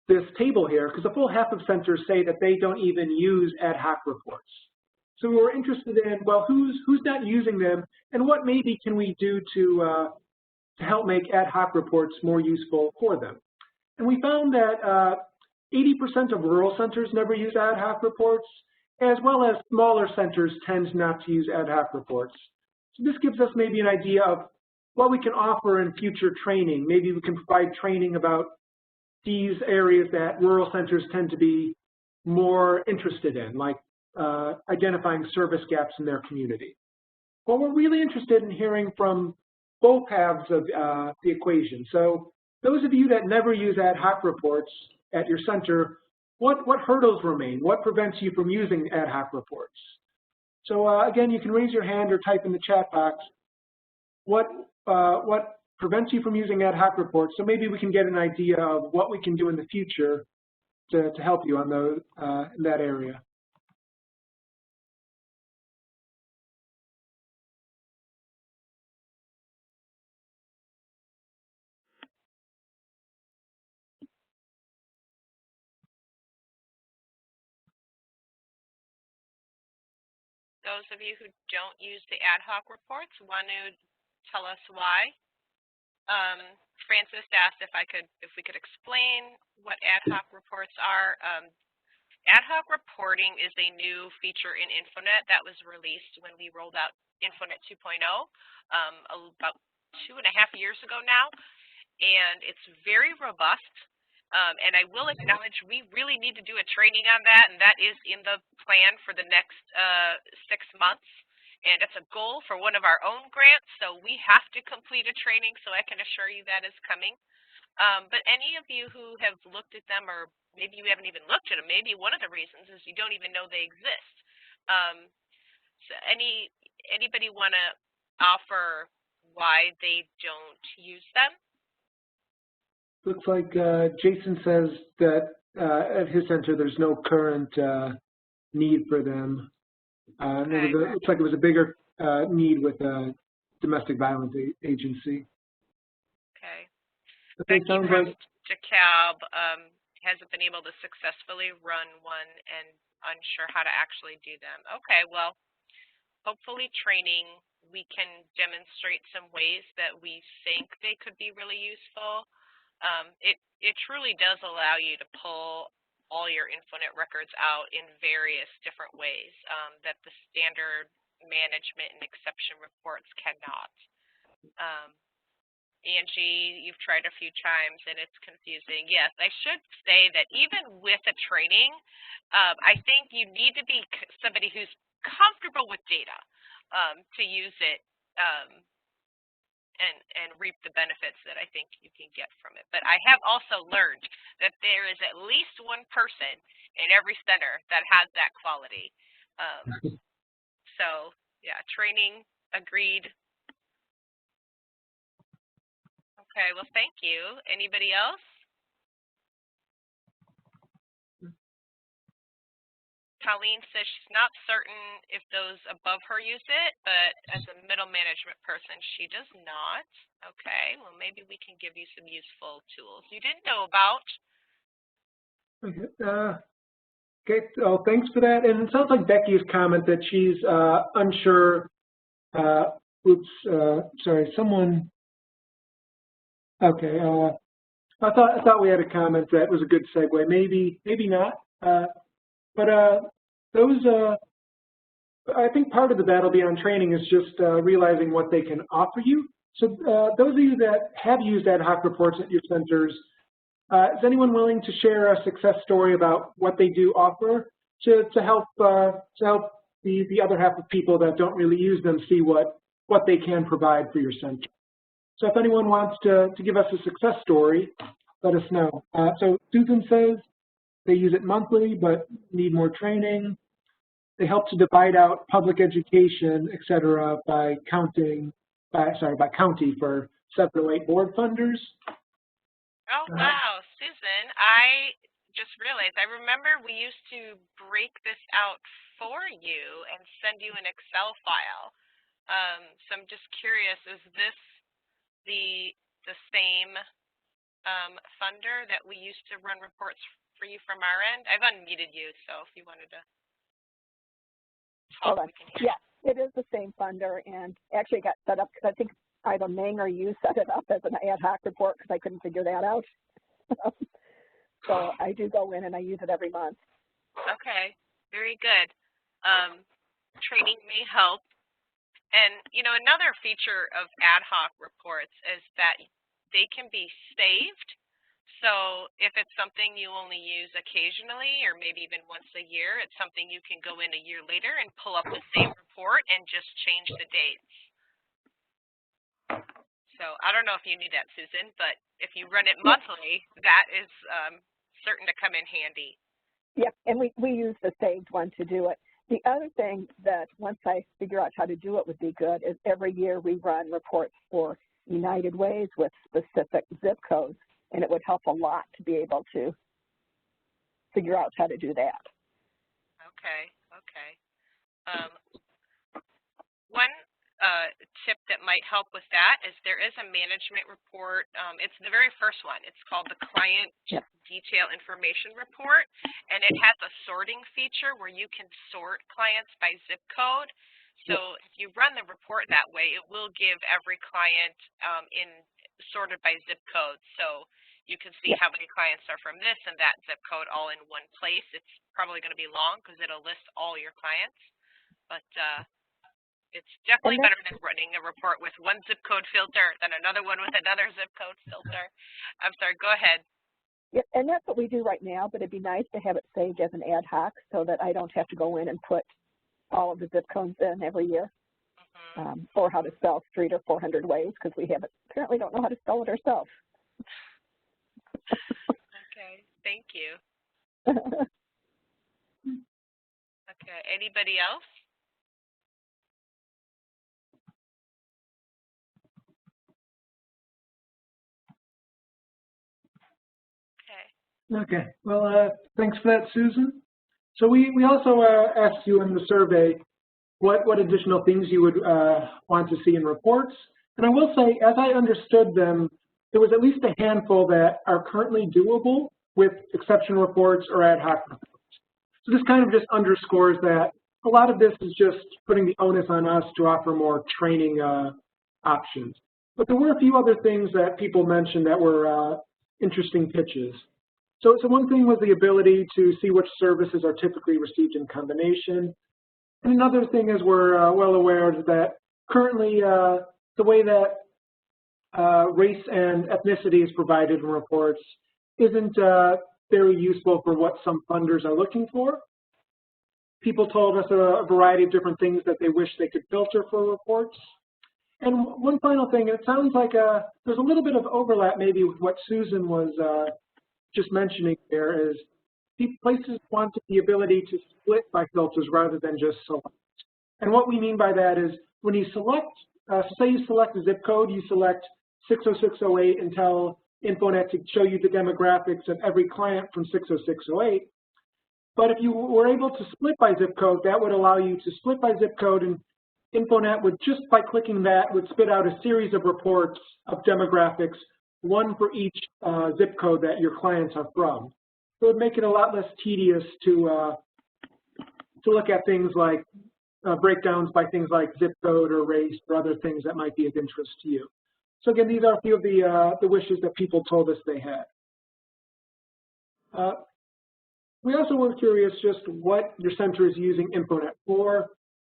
this table here, because a full half of centers say that they don't even use ad hoc reports. So we were interested in, well, who's not using them, and what maybe can we do to help make ad hoc reports more useful for them. And we found that 80% of rural centers never use ad hoc reports, as well as smaller centers tend not to use ad hoc reports. So this gives us maybe an idea of what we can offer in future training. Maybe we can provide training about these areas that rural centers tend to be more interested in, like identifying service gaps in their community. Well, we're really interested in hearing from both halves of the equation. So those of you that never use ad hoc reports at your center, what hurdles remain? What prevents you from using ad hoc reports? So again, you can raise your hand or type in the chat box what prevents you from using ad hoc reports, so maybe we can get an idea of what we can do in the future to help you on those, in that area. Those of you who don't use the ad hoc reports, want to tell us why? Francis asked if we could explain what ad hoc reports are. Ad hoc reporting is a new feature in InfoNet that was released when we rolled out InfoNet 2.0 about 2.5 years ago now, and it's very robust. And I will acknowledge we really need to do a training on that, and that is in the plan for the next 6 months. And it's a goal for one of our own grants, so we have to complete a training, so I can assure you that is coming. But any of you who have looked at them, or maybe you haven't even looked at them, maybe one of the reasons is you don't even know they exist. So anybody want to offer why they don't use them? Looks like Jason says that at his center there's no current need for them. Okay. Looks like it was a bigger need with a domestic violence agency. Okay. Okay, Becky sounds from like DeKalb hasn't been able to successfully run one and unsure how to actually do them. Okay, well, hopefully training, we can demonstrate some ways that we think they could be really useful. It truly does allow you to pull all your InfoNet records out in various different ways that the standard management and exception reports cannot. Angie, you've tried a few times and it's confusing. Yes, I should say that even with a training, I think you need to be somebody who's comfortable with data to use it and reap the benefits that I think you can get from it. But I have also learned that there is at least one person in every center that has that quality. So yeah, training, agreed. Okay, well, thank you. Anybody else? Colleen says she's not certain if those above her use it, but as a middle management person, she does not. Okay, well, maybe we can give you some useful tools you didn't know about. Okay, so thanks for that. And it sounds like Becky's comment that she's unsure. Sorry, someone. Okay, I thought we had a comment that was a good segue. Maybe not. But those, I think part of the battle beyond training is just realizing what they can offer you. So those of you that have used ad hoc reports at your centers, is anyone willing to share a success story about what they do offer to help the other half of people that don't really use them see what they can provide for your center? So if anyone wants to give us a success story, let us know. So Susan says they use it monthly but need more training. They help to divide out public education, et cetera, by county for 7 to 8 board funders. Oh, wow, Susan, I just realized, I remember we used to break this out for you and send you an Excel file. So I'm just curious, is this the same funder that we used to run reports for you from our end? I've unmuted you, so if you wanted to talk, we can hear. Yeah, it is the same funder, and actually it got set up because I think either Ming or you set it up as an ad hoc report because I couldn't figure that out. So I do go in and I use it every month. Okay, very good. Training may help. And, you know, another feature of ad hoc reports is that they can be saved. So if it's something you only use occasionally or maybe even once a year, it's something you can go in a year later and pull up the same report and just change the dates. So I don't know if you knew that, Susan, but if you run it monthly, that is certain to come in handy. Yeah, and we use the saved one to do it. The other thing that once I figure out how to do it would be good is every year we run reports for United Ways with specific zip codes, and it would help a lot to be able to figure out how to do that. Okay, okay. One tip that might help with that is there is a management report. It's the very first one. It's called the Client Detail Information Report, and it has a sorting feature where you can sort clients by zip code. So if you run the report that way, it will give every client sorted by zip code. So you can see how many clients are from this and that zip code all in one place. It's probably going to be long because it'll list all your clients, but it's definitely better than running a report with one zip code filter than another one with another zip code filter. I'm sorry, go ahead. Yeah, and that's what we do right now, but it'd be nice to have it saved as an ad hoc so that I don't have to go in and put all of the zip codes in every year, or how to spell street or 400 ways, because we apparently don't know how to spell it ourselves. Okay, thank you. Okay, anybody else? Okay, well, thanks for that, Susan. So we also asked you in the survey what additional things you would want to see in reports. And I will say, as I understood them, there was at least a handful that are currently doable with exception reports or ad hoc reports. So this kind of just underscores that a lot of this is just putting the onus on us to offer more training options. But there were a few other things that people mentioned that were interesting pitches. So one thing was the ability to see which services are typically received in combination. And another thing, as we're well aware, is that currently the way that race and ethnicity is provided in reports isn't very useful for what some funders are looking for. People told us a variety of different things that they wish they could filter for reports. And one final thing, it sounds like there's a little bit of overlap maybe with what Susan was just mentioning there, is places want the ability to split by filters rather than just select. And what we mean by that is when you select, say you select a zip code, you select 60608 and tell InfoNet to show you the demographics of every client from 60608. But if you were able to split by zip code, that would allow you to split by zip code, and InfoNet would, just by clicking that, would spit out a series of reports of demographics, one for each zip code that your clients are from. So it would make it a lot less tedious to look at things like breakdowns by things like zip code or race or other things that might be of interest to you. So again, these are a few of the wishes that people told us they had. We also were curious just what your center is using InfoNet for.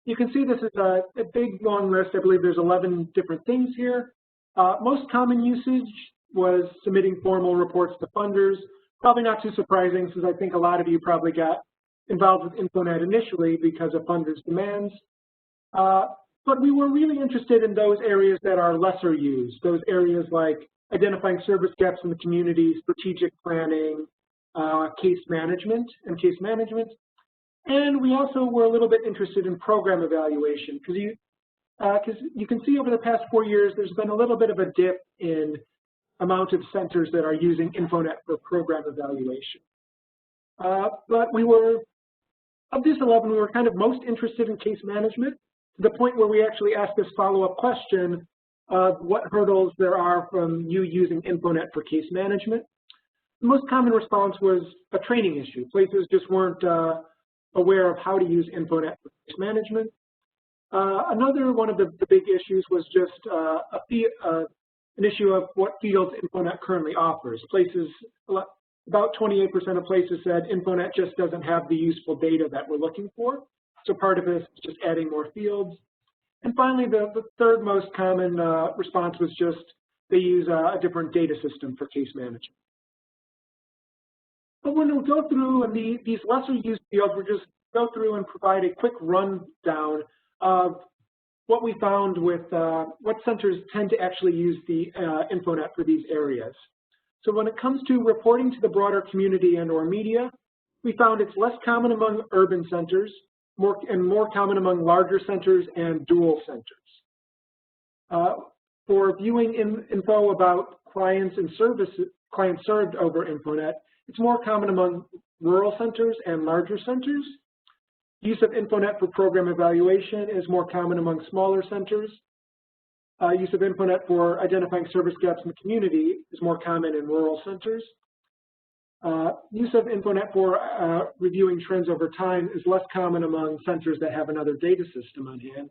You can see this is a big, long list. I believe there's 11 different things here. Most common usage was submitting formal reports to funders. Probably not too surprising, since I think a lot of you probably got involved with InfoNet initially because of funders' demands. But we were really interested in those areas that are lesser used, those areas like identifying service gaps in the community, strategic planning, case management. And we also were a little bit interested in program evaluation, because you can see over the past 4 years there's been a little bit of a dip in amount of centers that are using InfoNet for program evaluation. But we were, of this 11, we were kind of most interested in case management, to the point where we actually asked this follow-up question of what hurdles there are from you using InfoNet for case management. The most common response was a training issue. Places just weren't aware of how to use InfoNet for case management. Another one of the big issues was just an issue of what fields InfoNet currently offers. Places, about 28% of places said InfoNet just doesn't have the useful data that we're looking for. So part of it is just adding more fields. And finally, the third most common response was just they use a different data system for case management. But when we go through and these lesser used fields, we'll just go through and provide a quick rundown of what we found with what centers tend to actually use the InfoNet for these areas. So when it comes to reporting to the broader community and or media, we found it's less common among urban centers, more common among larger centers and dual centers. For viewing info about clients and services, clients served over InfoNet, it's more common among rural centers and larger centers. Use of InfoNet for program evaluation is more common among smaller centers. Use of InfoNet for identifying service gaps in the community is more common in rural centers. Use of InfoNet for reviewing trends over time is less common among centers that have another data system on hand.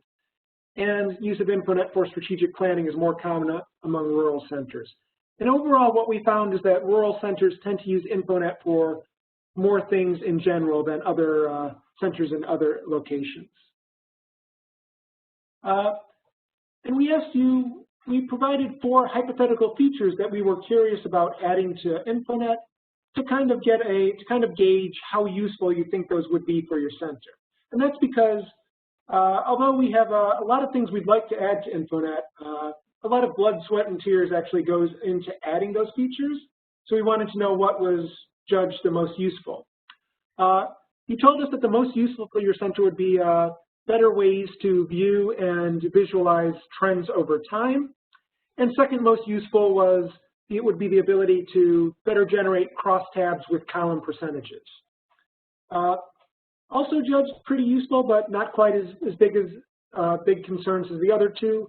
And use of InfoNet for strategic planning is more common among rural centers. And overall, what we found is that rural centers tend to use InfoNet for more things in general than other centers in other locations. And we asked you, we provided 4 hypothetical features that we were curious about adding to InfoNet to kind of gauge how useful you think those would be for your center. And that's because although we have a lot of things we'd like to add to InfoNet, a lot of blood, sweat, and tears actually goes into adding those features. So we wanted to know what was judged the most useful. You told us that the most useful for your center would be better ways to view and visualize trends over time. And second most useful was it would be the ability to better generate crosstabs with column percentages. Also judged pretty useful, but not quite as big concerns as the other 2,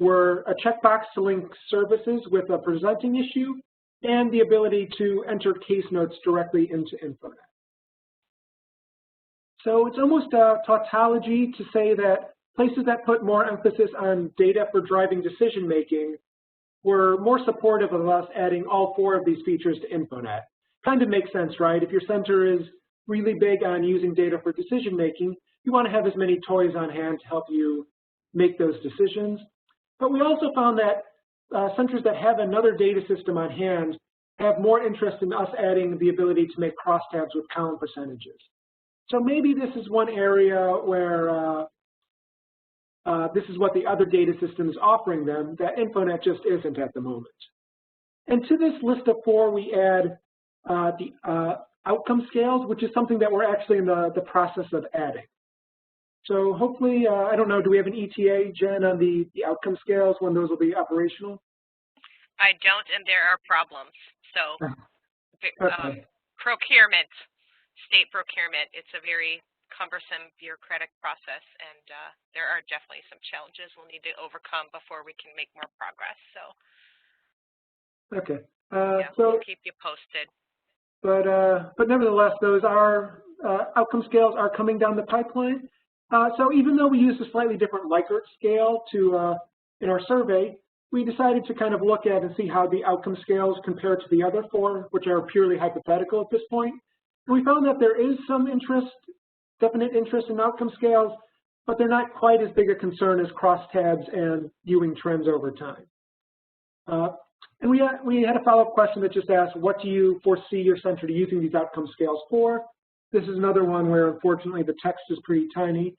were a checkbox to link services with a presenting issue and the ability to enter case notes directly into InfoNet. So it's almost a tautology to say that places that put more emphasis on data for driving decision-making were more supportive of us adding all 4 of these features to InfoNet. Kind of makes sense, right? If your center is really big on using data for decision-making, you want to have as many toys on hand to help you make those decisions. But we also found that centers that have another data system on hand have more interest in us adding the ability to make crosstabs with column percentages. So maybe this is one area where this is what the other data system is offering them that InfoNet just isn't at the moment. And to this list of 4, we add the outcome scales, which is something that we're actually in the process of adding. So hopefully, I don't know, do we have an ETA, Jen, on the outcome scales, when those will be operational? I don't, and there are problems. So Okay. Procurement, state procurement, it's a very cumbersome bureaucratic process, and there are definitely some challenges we'll need to overcome before we can make more progress. So Okay. yeah, we'll keep you posted. But nevertheless, those are outcome scales are coming down the pipeline. So even though we use a slightly different Likert scale in our survey, we decided to kind of look at and see how the outcome scales compare to the other 4, which are purely hypothetical at this point. We found that there is some interest, definite interest in outcome scales, but they're not quite as big a concern as crosstabs and viewing trends over time. And we had a follow-up question that just asked, what do you foresee your center to using these outcome scales for? This is another one where, unfortunately, the text is pretty tiny,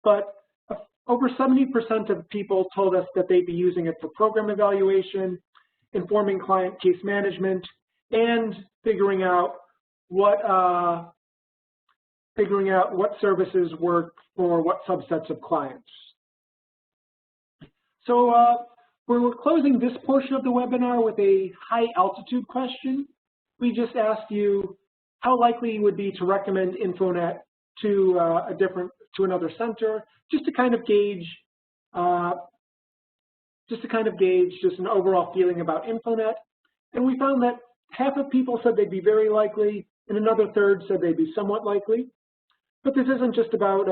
but over 70% of people told us that they'd be using it for program evaluation, informing client case management, and figuring out what services work for what subsets of clients. So we're closing this portion of the webinar with a high altitude question. We just asked you how likely you would be to recommend InfoNet to another center, just to kind of gauge just an overall feeling about InfoNet. And we found that half of people said they'd be very likely, and another third said they'd be somewhat likely. But this isn't just about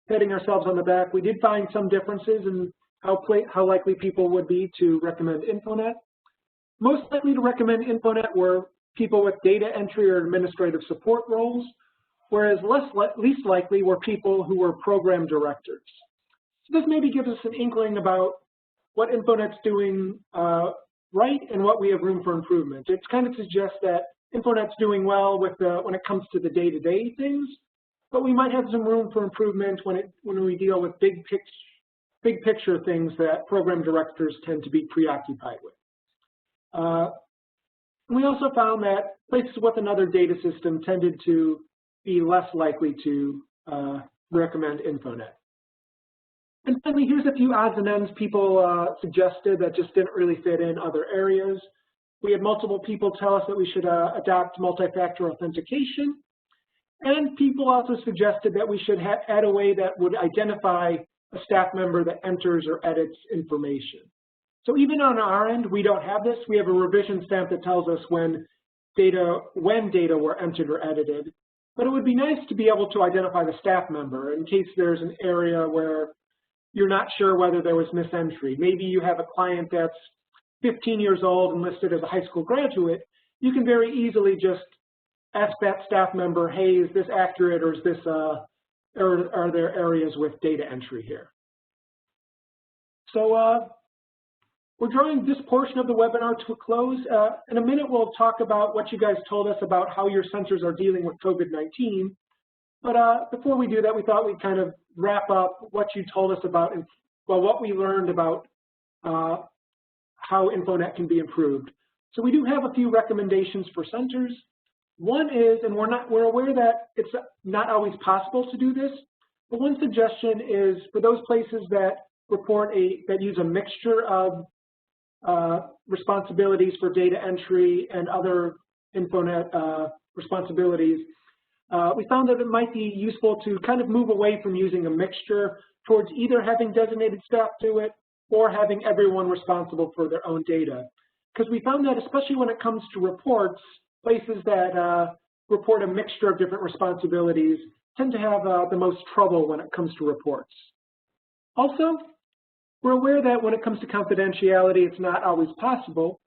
patting ourselves on the back. We did find some differences in how likely people would be to recommend InfoNet. Most likely to recommend InfoNet were people with data entry or administrative support roles, whereas least likely were people who were program directors. So this maybe gives us an inkling about what InfoNet's doing right and what we have room for improvement. It kind of suggests that InfoNet's doing well with when it comes to the day-to-day things, but we might have some room for improvement when we deal with big picture things that program directors tend to be preoccupied with. We also found that places with another data system tended to be less likely to recommend InfoNet. And finally, here's a few odds and ends people suggested that just didn't really fit in other areas. We had multiple people tell us that we should adopt multi-factor authentication. And people also suggested that we should add a way that would identify a staff member that enters or edits information. So even on our end, we don't have this. We have a revision stamp that tells us when data were entered or edited. But it would be nice to be able to identify the staff member in case there's an area where you're not sure whether there was misentry. Maybe you have a client that's 15 years old and listed as a high school graduate. You can very easily just ask that staff member, hey, is this accurate, or is this, are there areas with data entry here? So we're drawing this portion of the webinar to a close. In a minute, we'll talk about what you guys told us about how your centers are dealing with COVID-19. But before we do that, we thought we'd kind of wrap up what you told us about, well, what we learned about how InfoNet can be improved. So we do have a few recommendations for centers. One is, and we're aware that it's not always possible to do this, but one suggestion is for those places that that use a mixture of responsibilities for data entry and other InfoNet responsibilities, we found that it might be useful to kind of move away from using a mixture towards either having designated staff do it or having everyone responsible for their own data. Because we found that especially when it comes to reports, places that report a mixture of different responsibilities tend to have the most trouble when it comes to reports. Also, we're aware that when it comes to confidentiality, it's not always possible,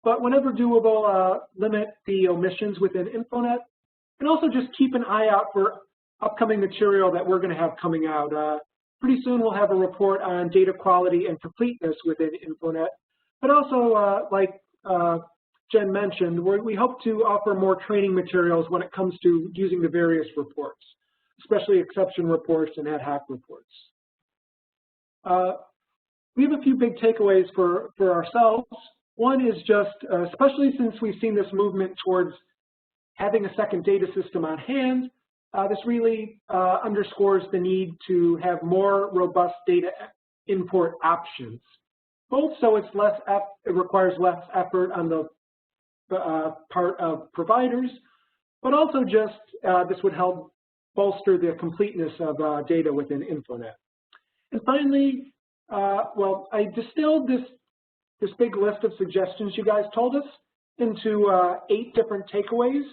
but whenever doable, limit the omissions within InfoNet, and also just keep an eye out for upcoming material that we're going to have coming out. Pretty soon we'll have a report on data quality and completeness within InfoNet, but also, like Jen mentioned, we hope to offer more training materials when it comes to using the various reports, especially exception reports and ad hoc reports. We have a few big takeaways for ourselves. One is just, especially since we've seen this movement towards having a second data system on hand, this really underscores the need to have more robust data import options. Both so it requires less effort on the part of providers, but also just this would help bolster the completeness of data within InfoNet. And finally, well, I distilled this big list of suggestions you guys told us into 8 different takeaways.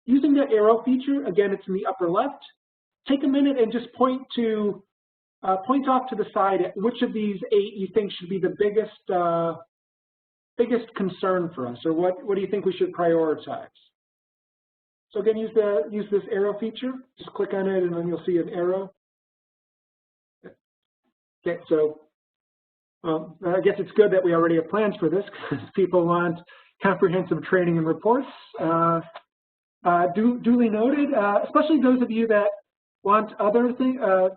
Using the arrow feature, again, it's in the upper left. Take a minute and just point off to the side at which of these 8 you think should be the biggest concern for us, or what do you think we should prioritize? So again, use this arrow feature. Just click on it, and then you'll see an arrow. Okay, so I guess it's good that we already have plans for this because people want comprehensive training and reports. Duly noted, especially those of you that want other things. Those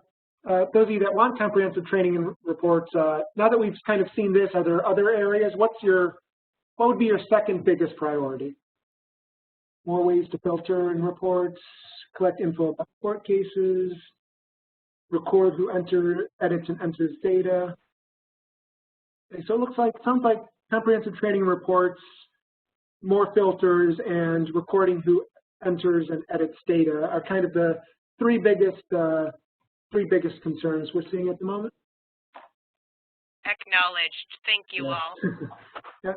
of you that want comprehensive training and reports. Now that we've kind of seen this, are there other areas? What would be your second biggest priority? More ways to filter in reports, collect info about court cases, record who edits and enters data. Okay, so it sounds like comprehensive training and reports, more filters, and recording who enters and edits data are kind of the three biggest concerns we're seeing at the moment. Acknowledged. Thank you all. Yeah.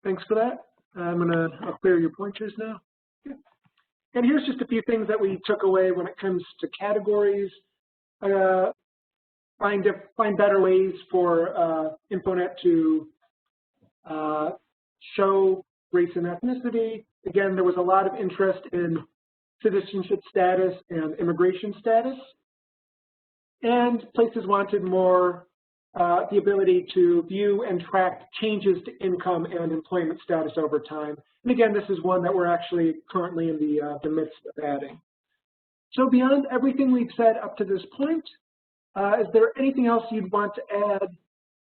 Thanks for that. I'll clear your pointers now. Okay. And here's just a few things that we took away when it comes to categories. Find better ways for InfoNet to show race and ethnicity. Again, there was a lot of interest in citizenship status and immigration status. And places wanted more the ability to view and track changes to income and employment status over time. And again, this is one that we're actually currently in the midst of adding. So beyond everything we've said up to this point, is there anything else you'd want to add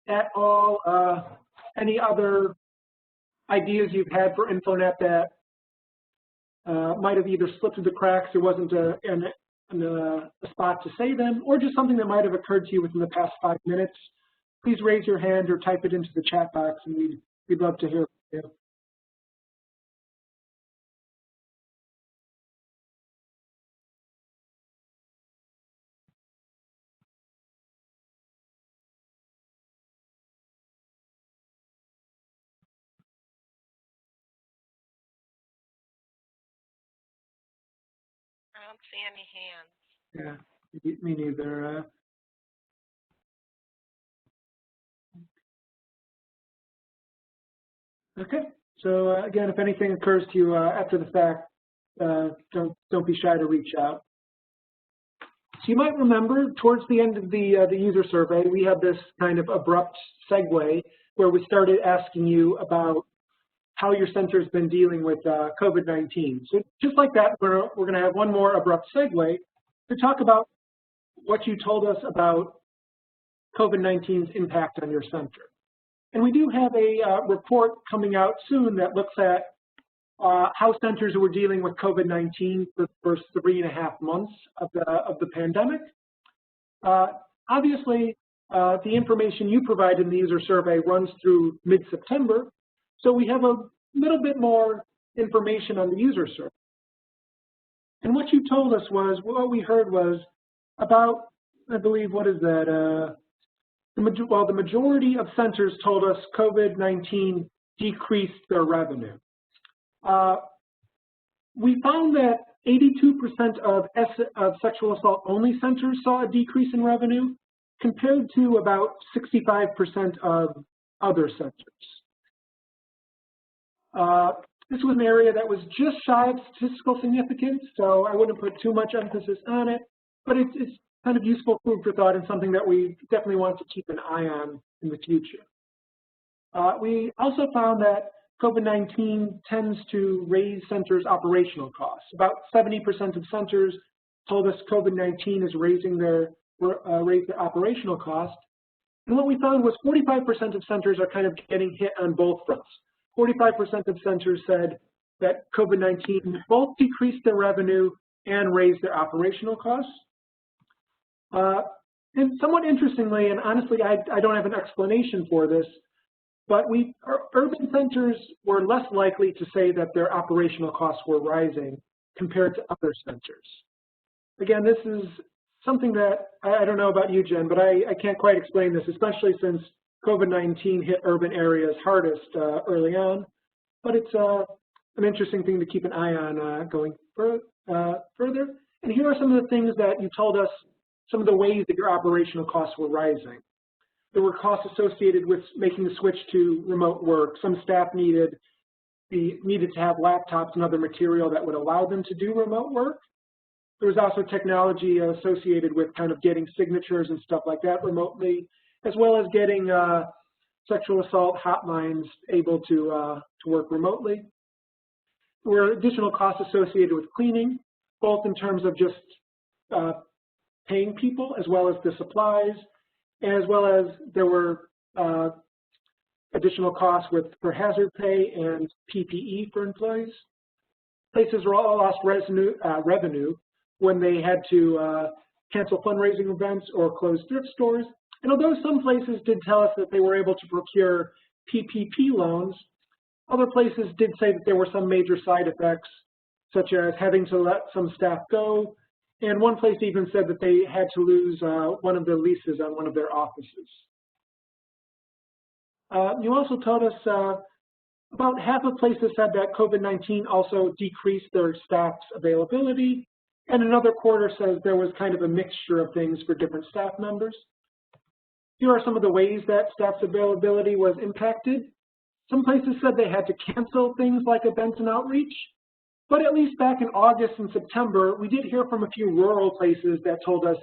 at all? Any other ideas you've had for InfoNet that might have either slipped through the cracks, there wasn't a spot to say them, or just something that might have occurred to you within the past 5 minutes? Please raise your hand or type it into the chat box, and we'd love to hear from you. I don't see any hands. Yeah, me neither. Okay, so again, if anything occurs to you after the fact, don't be shy to reach out. So you might remember towards the end of the user survey, we had this kind of abrupt segue where we started asking you about how your center's been dealing with COVID-19. So just like that, we're going to have one more abrupt segue to talk about what you told us about COVID-19's impact on your center. And we do have a report coming out soon that looks at how centers were dealing with COVID-19 for the first 3.5 months of the pandemic. Obviously, the information you provide in the user survey runs through mid-September, so we have a little bit more information on the user survey. And what you told us was, what we heard was about, I believe, what is that? The majority of centers told us COVID-19 decreased their revenue. We found that 82% of sexual assault only centers saw a decrease in revenue, compared to about 65% of other centers. This was an area that was just shy of statistical significance, so I wouldn't put too much emphasis on it, but it's kind of useful food for thought and something that we definitely want to keep an eye on in the future. We also found that COVID-19 tends to raise centers' operational costs. About 70% of centers told us COVID-19 is raising their operational costs. And what we found was 45% of centers are kind of getting hit on both fronts. 45% of centers said that COVID-19 both decreased their revenue and raised their operational costs. And somewhat interestingly, and honestly, I don't have an explanation for this, but urban centers were less likely to say that their operational costs were rising compared to other centers. Again, this is something that I don't know about you, Jen, but I can't quite explain this, especially since COVID-19 hit urban areas hardest early on. But it's an interesting thing to keep an eye on going further. And here are some of the things that you told us, some of the ways that your operational costs were rising. There were costs associated with making the switch to remote work. Some staff needed needed to have laptops and other material that would allow them to do remote work. There was also technology associated with kind of getting signatures and stuff like that remotely, as well as getting sexual assault hotlines able to work remotely. There were additional costs associated with cleaning, both in terms of just paying people as well as the supplies, as well as there were additional costs for hazard pay and PPE for employees. Places were all lost revenue when they had to cancel fundraising events or close thrift stores. And although some places did tell us that they were able to procure PPP loans, other places did say that there were some major side effects, such as having to let some staff go, and one place even said that they had to lose one of their leases on one of their offices. You also told us about half of places said that COVID-19 also decreased their staff's availability, and another quarter says there was kind of a mixture of things for different staff members. Here are some of the ways that staff's availability was impacted. Some places said they had to cancel things like events and outreach, but at least back in August and September, we did hear from a few rural places that told us,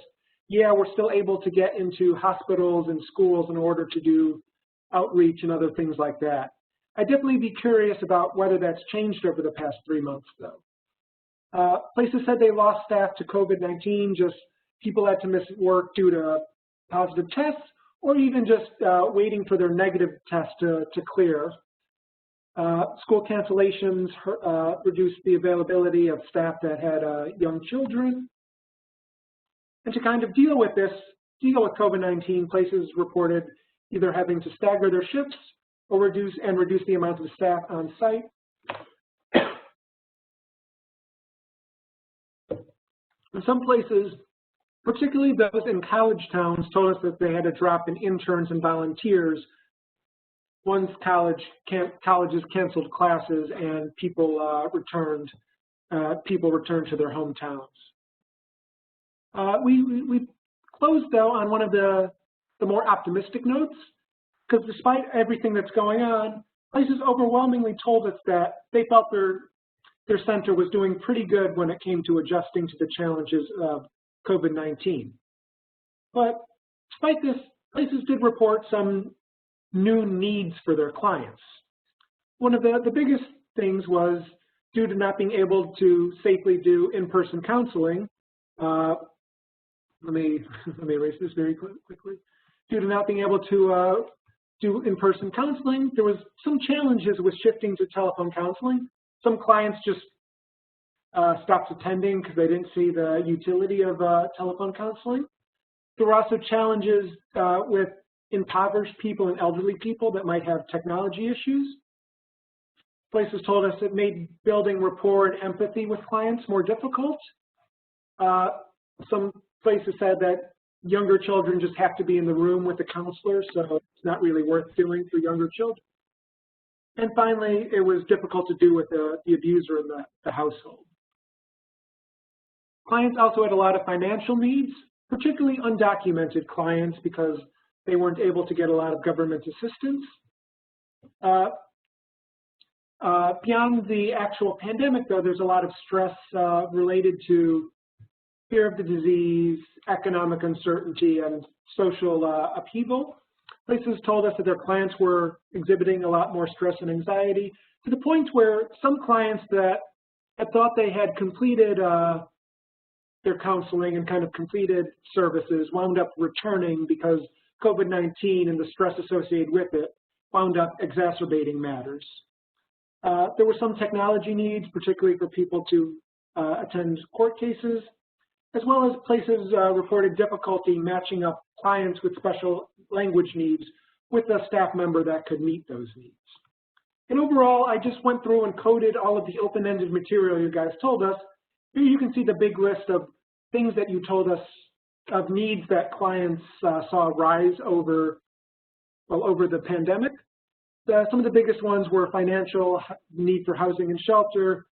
yeah, we're still able to get into hospitals and schools in order to do outreach and other things like that. I'd definitely be curious about whether that's changed over the past 3 months, though. Places said they lost staff to COVID-19, just people had to miss work due to positive tests, or even just waiting for their negative test to clear. School cancellations reduced the availability of staff that had young children. And to kind of deal with COVID-19, places reported either having to stagger their shifts or reduce the amount of staff on site. In some places, particularly those in college towns, told us that they had a drop in interns and volunteers once colleges canceled classes and people returned to their hometowns. We closed, though, on one of the more optimistic notes, because despite everything that's going on, places overwhelmingly told us that they felt their center was doing pretty good when it came to adjusting to the challenges of COVID-19. But despite this, places did report some new needs for their clients. One of the biggest things was due to not being able to safely do in-person counseling. Let me erase this very quickly. Due to not being able to do in-person counseling, there was some challenges with shifting to telephone counseling. Some clients just stopped attending because they didn't see the utility of telephone counseling. There were also challenges with impoverished people and elderly people that might have technology issues. Places told us it made building rapport and empathy with clients more difficult. Some places said that younger children just have to be in the room with the counselor, so it's not really worth doing for younger children. And finally, it was difficult to do with the abuser in the household. Clients also had a lot of financial needs, particularly undocumented clients, because they weren't able to get a lot of government assistance. Beyond the actual pandemic, though, there's a lot of stress related to fear of the disease, economic uncertainty, and social upheaval. Places told us that their clients were exhibiting a lot more stress and anxiety, to the point where some clients that had thought they had completed their counseling and kind of completed services wound up returning because COVID-19 and the stress associated with it wound up exacerbating matters. There were some technology needs, particularly for people to attend court cases, as well as places reported difficulty matching up clients with special language needs with a staff member that could meet those needs. And overall, I just went through and coded all of the open-ended material you guys told us. Here you can see the big list of things that you told us of needs that clients saw rise over the pandemic. Some of the biggest ones were financial need for housing and shelter,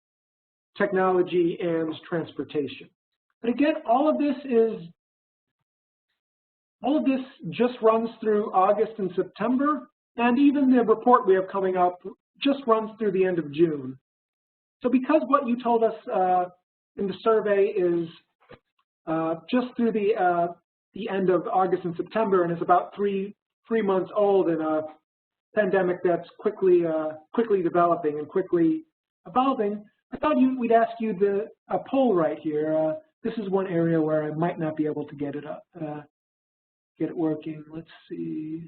technology, and transportation. But again, all of this just runs through August and September, and even the report we have coming up just runs through the end of June. So because what you told us in the survey is just through the end of August and September, and is about three months old in a pandemic that's quickly developing and quickly evolving, I thought we'd ask you a poll right here. This is one area where I might not be able to get it working. Let's see.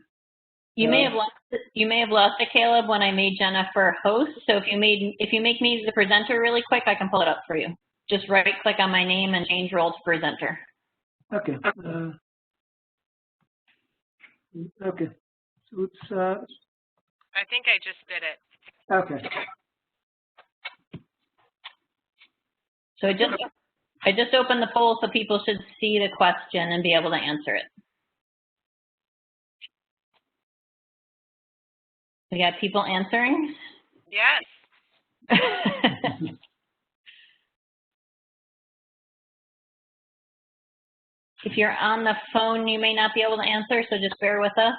You may have lost it, Caleb, when I made Jennifer host. So if you make me the presenter really quick, I can pull it up for you. Just right-click on my name and change role to presenter. Okay. Okay. So it's. I think I just did it. Okay. So I just opened the poll so people should see the question and be able to answer it. We got people answering? Yes. If you're on the phone, you may not be able to answer, so just bear with us.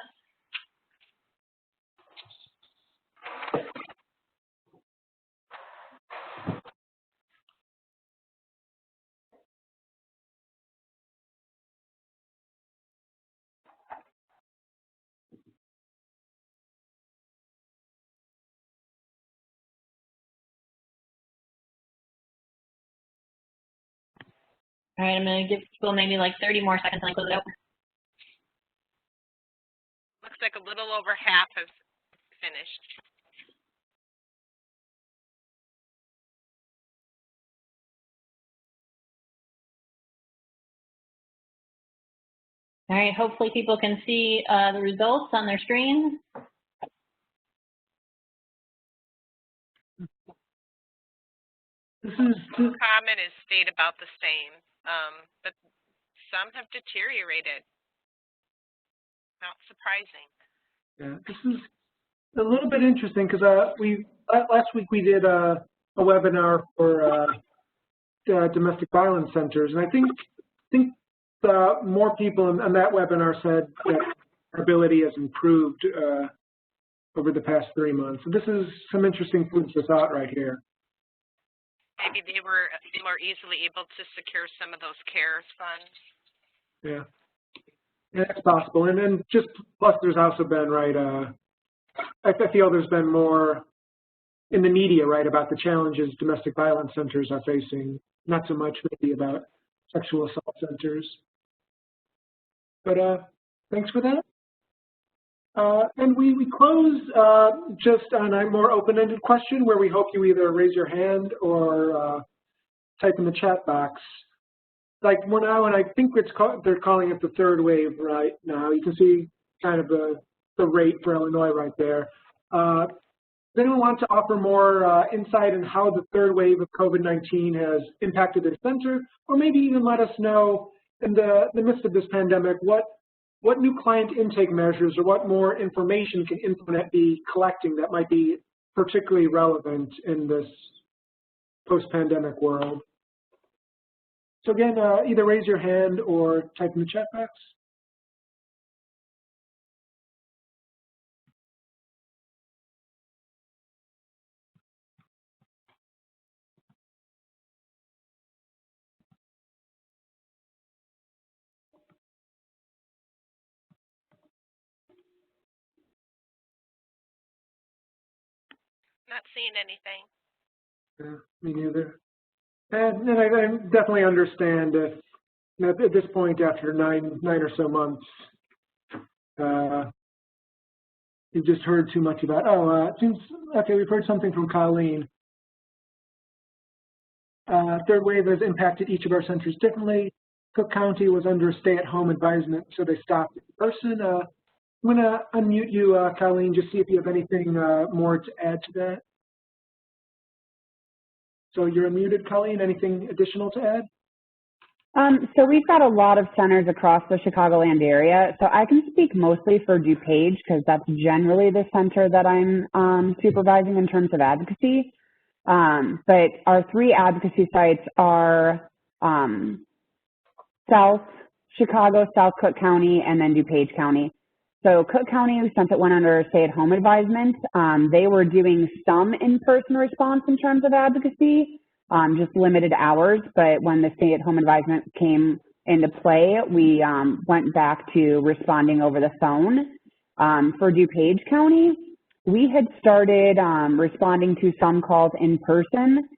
All right, I'm going to give people maybe like 30 more seconds and I close it out. Looks like a little over half has finished. All right, hopefully people can see the results on their screen. Comment is stayed about the same, but some have deteriorated. Not surprising. Yeah, this is a little bit interesting because last week we did a webinar for domestic violence centers, and I think more people on that webinar said that our ability has improved over the past 3 months. So this is some interesting food for thought right here. Maybe they were more easily able to secure some of those CARES funds. Yeah, that's possible. And then just plus, there's also been I feel there's been more in the media, right, about the challenges domestic violence centers are facing. Not so much maybe about sexual assault centers. But thanks for that. And we close just on a more open-ended question where we hope you either raise your hand or type in the chat box. Like now, and I think they're calling it the third wave right now. You can see kind of the rate for Illinois right there. Does anyone want to offer more insight on how the third wave of COVID-19 has impacted their center, or maybe even let us know in the midst of this pandemic what new client intake measures or what more information can InfoNet be collecting that might be particularly relevant in this post-pandemic world? So again, either raise your hand or type in the chat box. Not seeing anything. Yeah, me neither. And I definitely understand if at this point, after nine or so months, you've just heard too much about, okay, we've heard something from Colleen. Third wave has impacted each of our centers differently. Cook County was under a stay-at-home advisement, so they stopped in person. I'm going to unmute you, Colleen, just see if you have anything more to add to that. So you're unmuted, Colleen. Anything additional to add? So we've got a lot of centers across the Chicagoland area. So I can speak mostly for DuPage because that's generally the center that I'm supervising in terms of advocacy. But our 3 advocacy sites are South Chicago, South Cook County, and then DuPage County. So Cook County, since it went under stay-at-home advisement, they were doing some in-person response in terms of advocacy, just limited hours. But when the stay-at-home advisement came into play, we went back to responding over the phone. For DuPage County, we had started responding to some calls in person,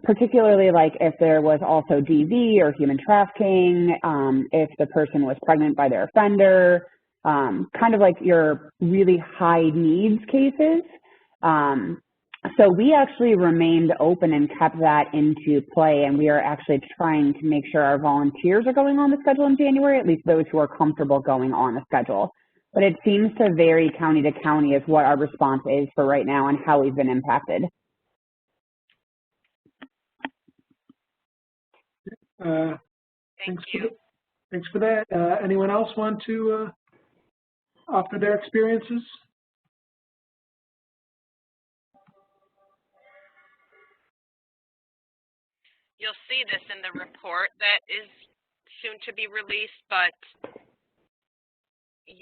particularly like if there was also DV or human trafficking, if the person was pregnant by their offender, kind of like your really high needs cases. So we actually remained open and kept that into play, and we are actually trying to make sure our volunteers are going on the schedule in January, at least those who are comfortable going on the schedule. But it seems to vary county to county as what our response is for right now and how we've been impacted. Thank you. Thanks for that. Anyone else want to offer their experiences? You'll see this in the report that is soon to be released, but these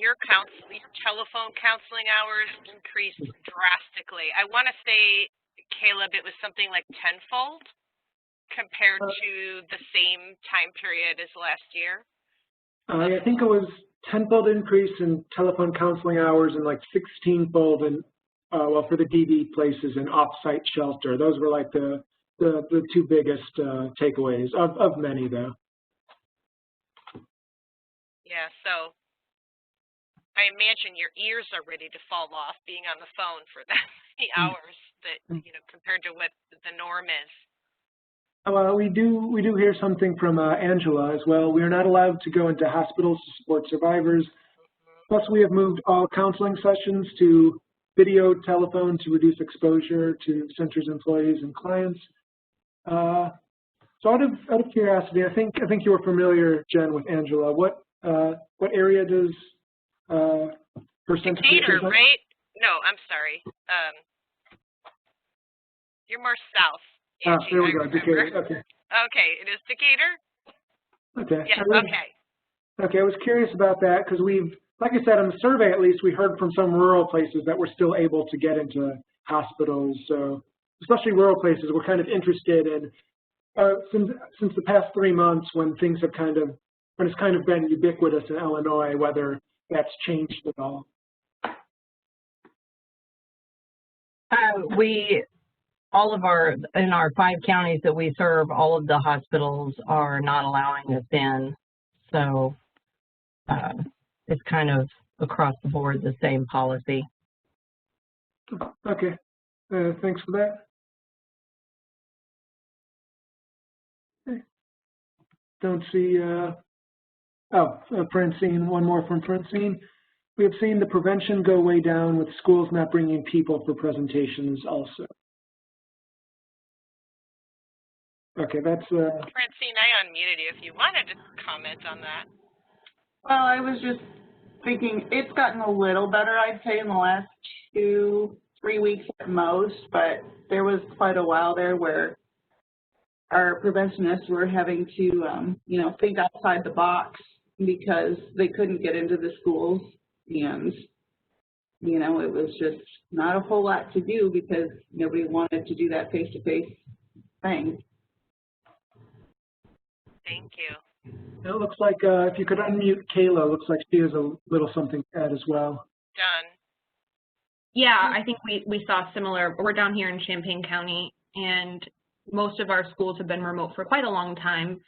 telephone counseling hours increased drastically. I want to say, Caleb, it was something like tenfold compared to the same time period as last year. I think it was tenfold increase in telephone counseling hours and like 16-fold in, well, for the DV places and off-site shelter. Those were like the two biggest takeaways of many, though. Yeah, so I imagine your ears are ready to fall off being on the phone for that many hours that, compared to what the norm is. Well, we do hear something from Angela as well. We are not allowed to go into hospitals to support survivors. Plus, we have moved all counseling sessions to video telephone to reduce exposure to center's employees and clients. So out of curiosity, I think you were familiar, Jen, with Angela. What area does her center? Decatur, right? No, I'm sorry. You're more south. Angie, there we go, Decatur. Okay. Okay, it is Decatur. Okay. Yeah. Okay. Okay, I was curious about that because we've, like I said, on the survey at least, we heard from some rural places that we're still able to get into hospitals. So, especially rural places, we're kind of interested in. Since the past 3 months, when things have when it's kind of been ubiquitous in Illinois, whether that's changed at all. In our 5 counties that we serve, all of the hospitals are not allowing us in. So it's kind of across the board the same policy. Okay, thanks for that. Don't see, Francine, one more from Francine. We have seen the prevention go way down with schools not bringing people for presentations also. Okay, that's... Francine, I unmuted you if you wanted to comment on that. Well, I was just thinking it's gotten a little better, I'd say, in the last 2-3 weeks at most, but there was quite a while there where our preventionists were having to, think outside the box because they couldn't get into the schools, and, it was just not a whole lot to do because nobody wanted to do that face-to-face thing. Thank you. It looks like if you could unmute Kayla, it looks like she has a little something to add as well. Done. Yeah, I think we saw similar. We're down here in Champaign County, and most of our schools have been remote for quite a long time,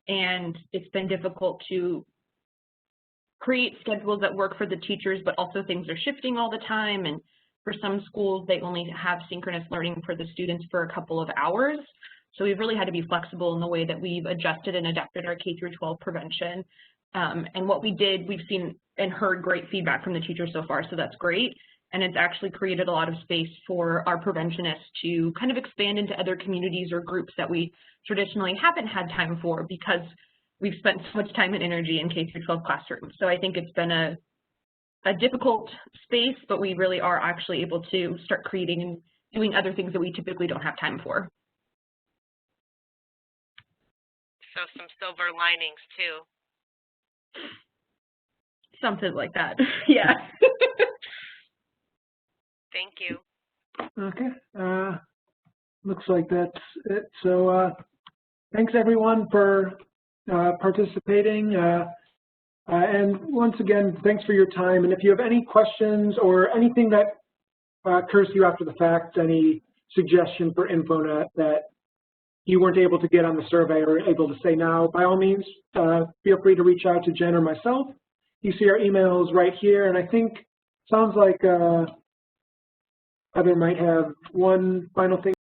and it's been difficult to create schedules that work for the teachers, but also things are shifting all the time, and for some schools, they only have synchronous learning for the students for a couple of hours. So we've really had to be flexible in the way that we've adjusted and adapted our K-12 prevention. And what we did, we've seen and heard great feedback from the teachers so far, so that's great. And it's actually created a lot of space for our preventionists to kind of expand into other communities or groups that we traditionally haven't had time for because we've spent so much time and energy in K-12 classrooms. So I think it's been a difficult space, but we really are actually able to start creating and doing other things that we typically don't have time for. So some silver linings too. Something like that. Yeah. Thank you. Okay. Looks like that's it. So thanks everyone for participating. And once again, thanks for your time. And if you have any questions or anything that occurs to you after the fact, any suggestion for InfoNet that you weren't able to get on the survey or able to say now, by all means, feel free to reach out to Jen or myself. You see our emails right here, and I think sounds like Heather might have one final thing.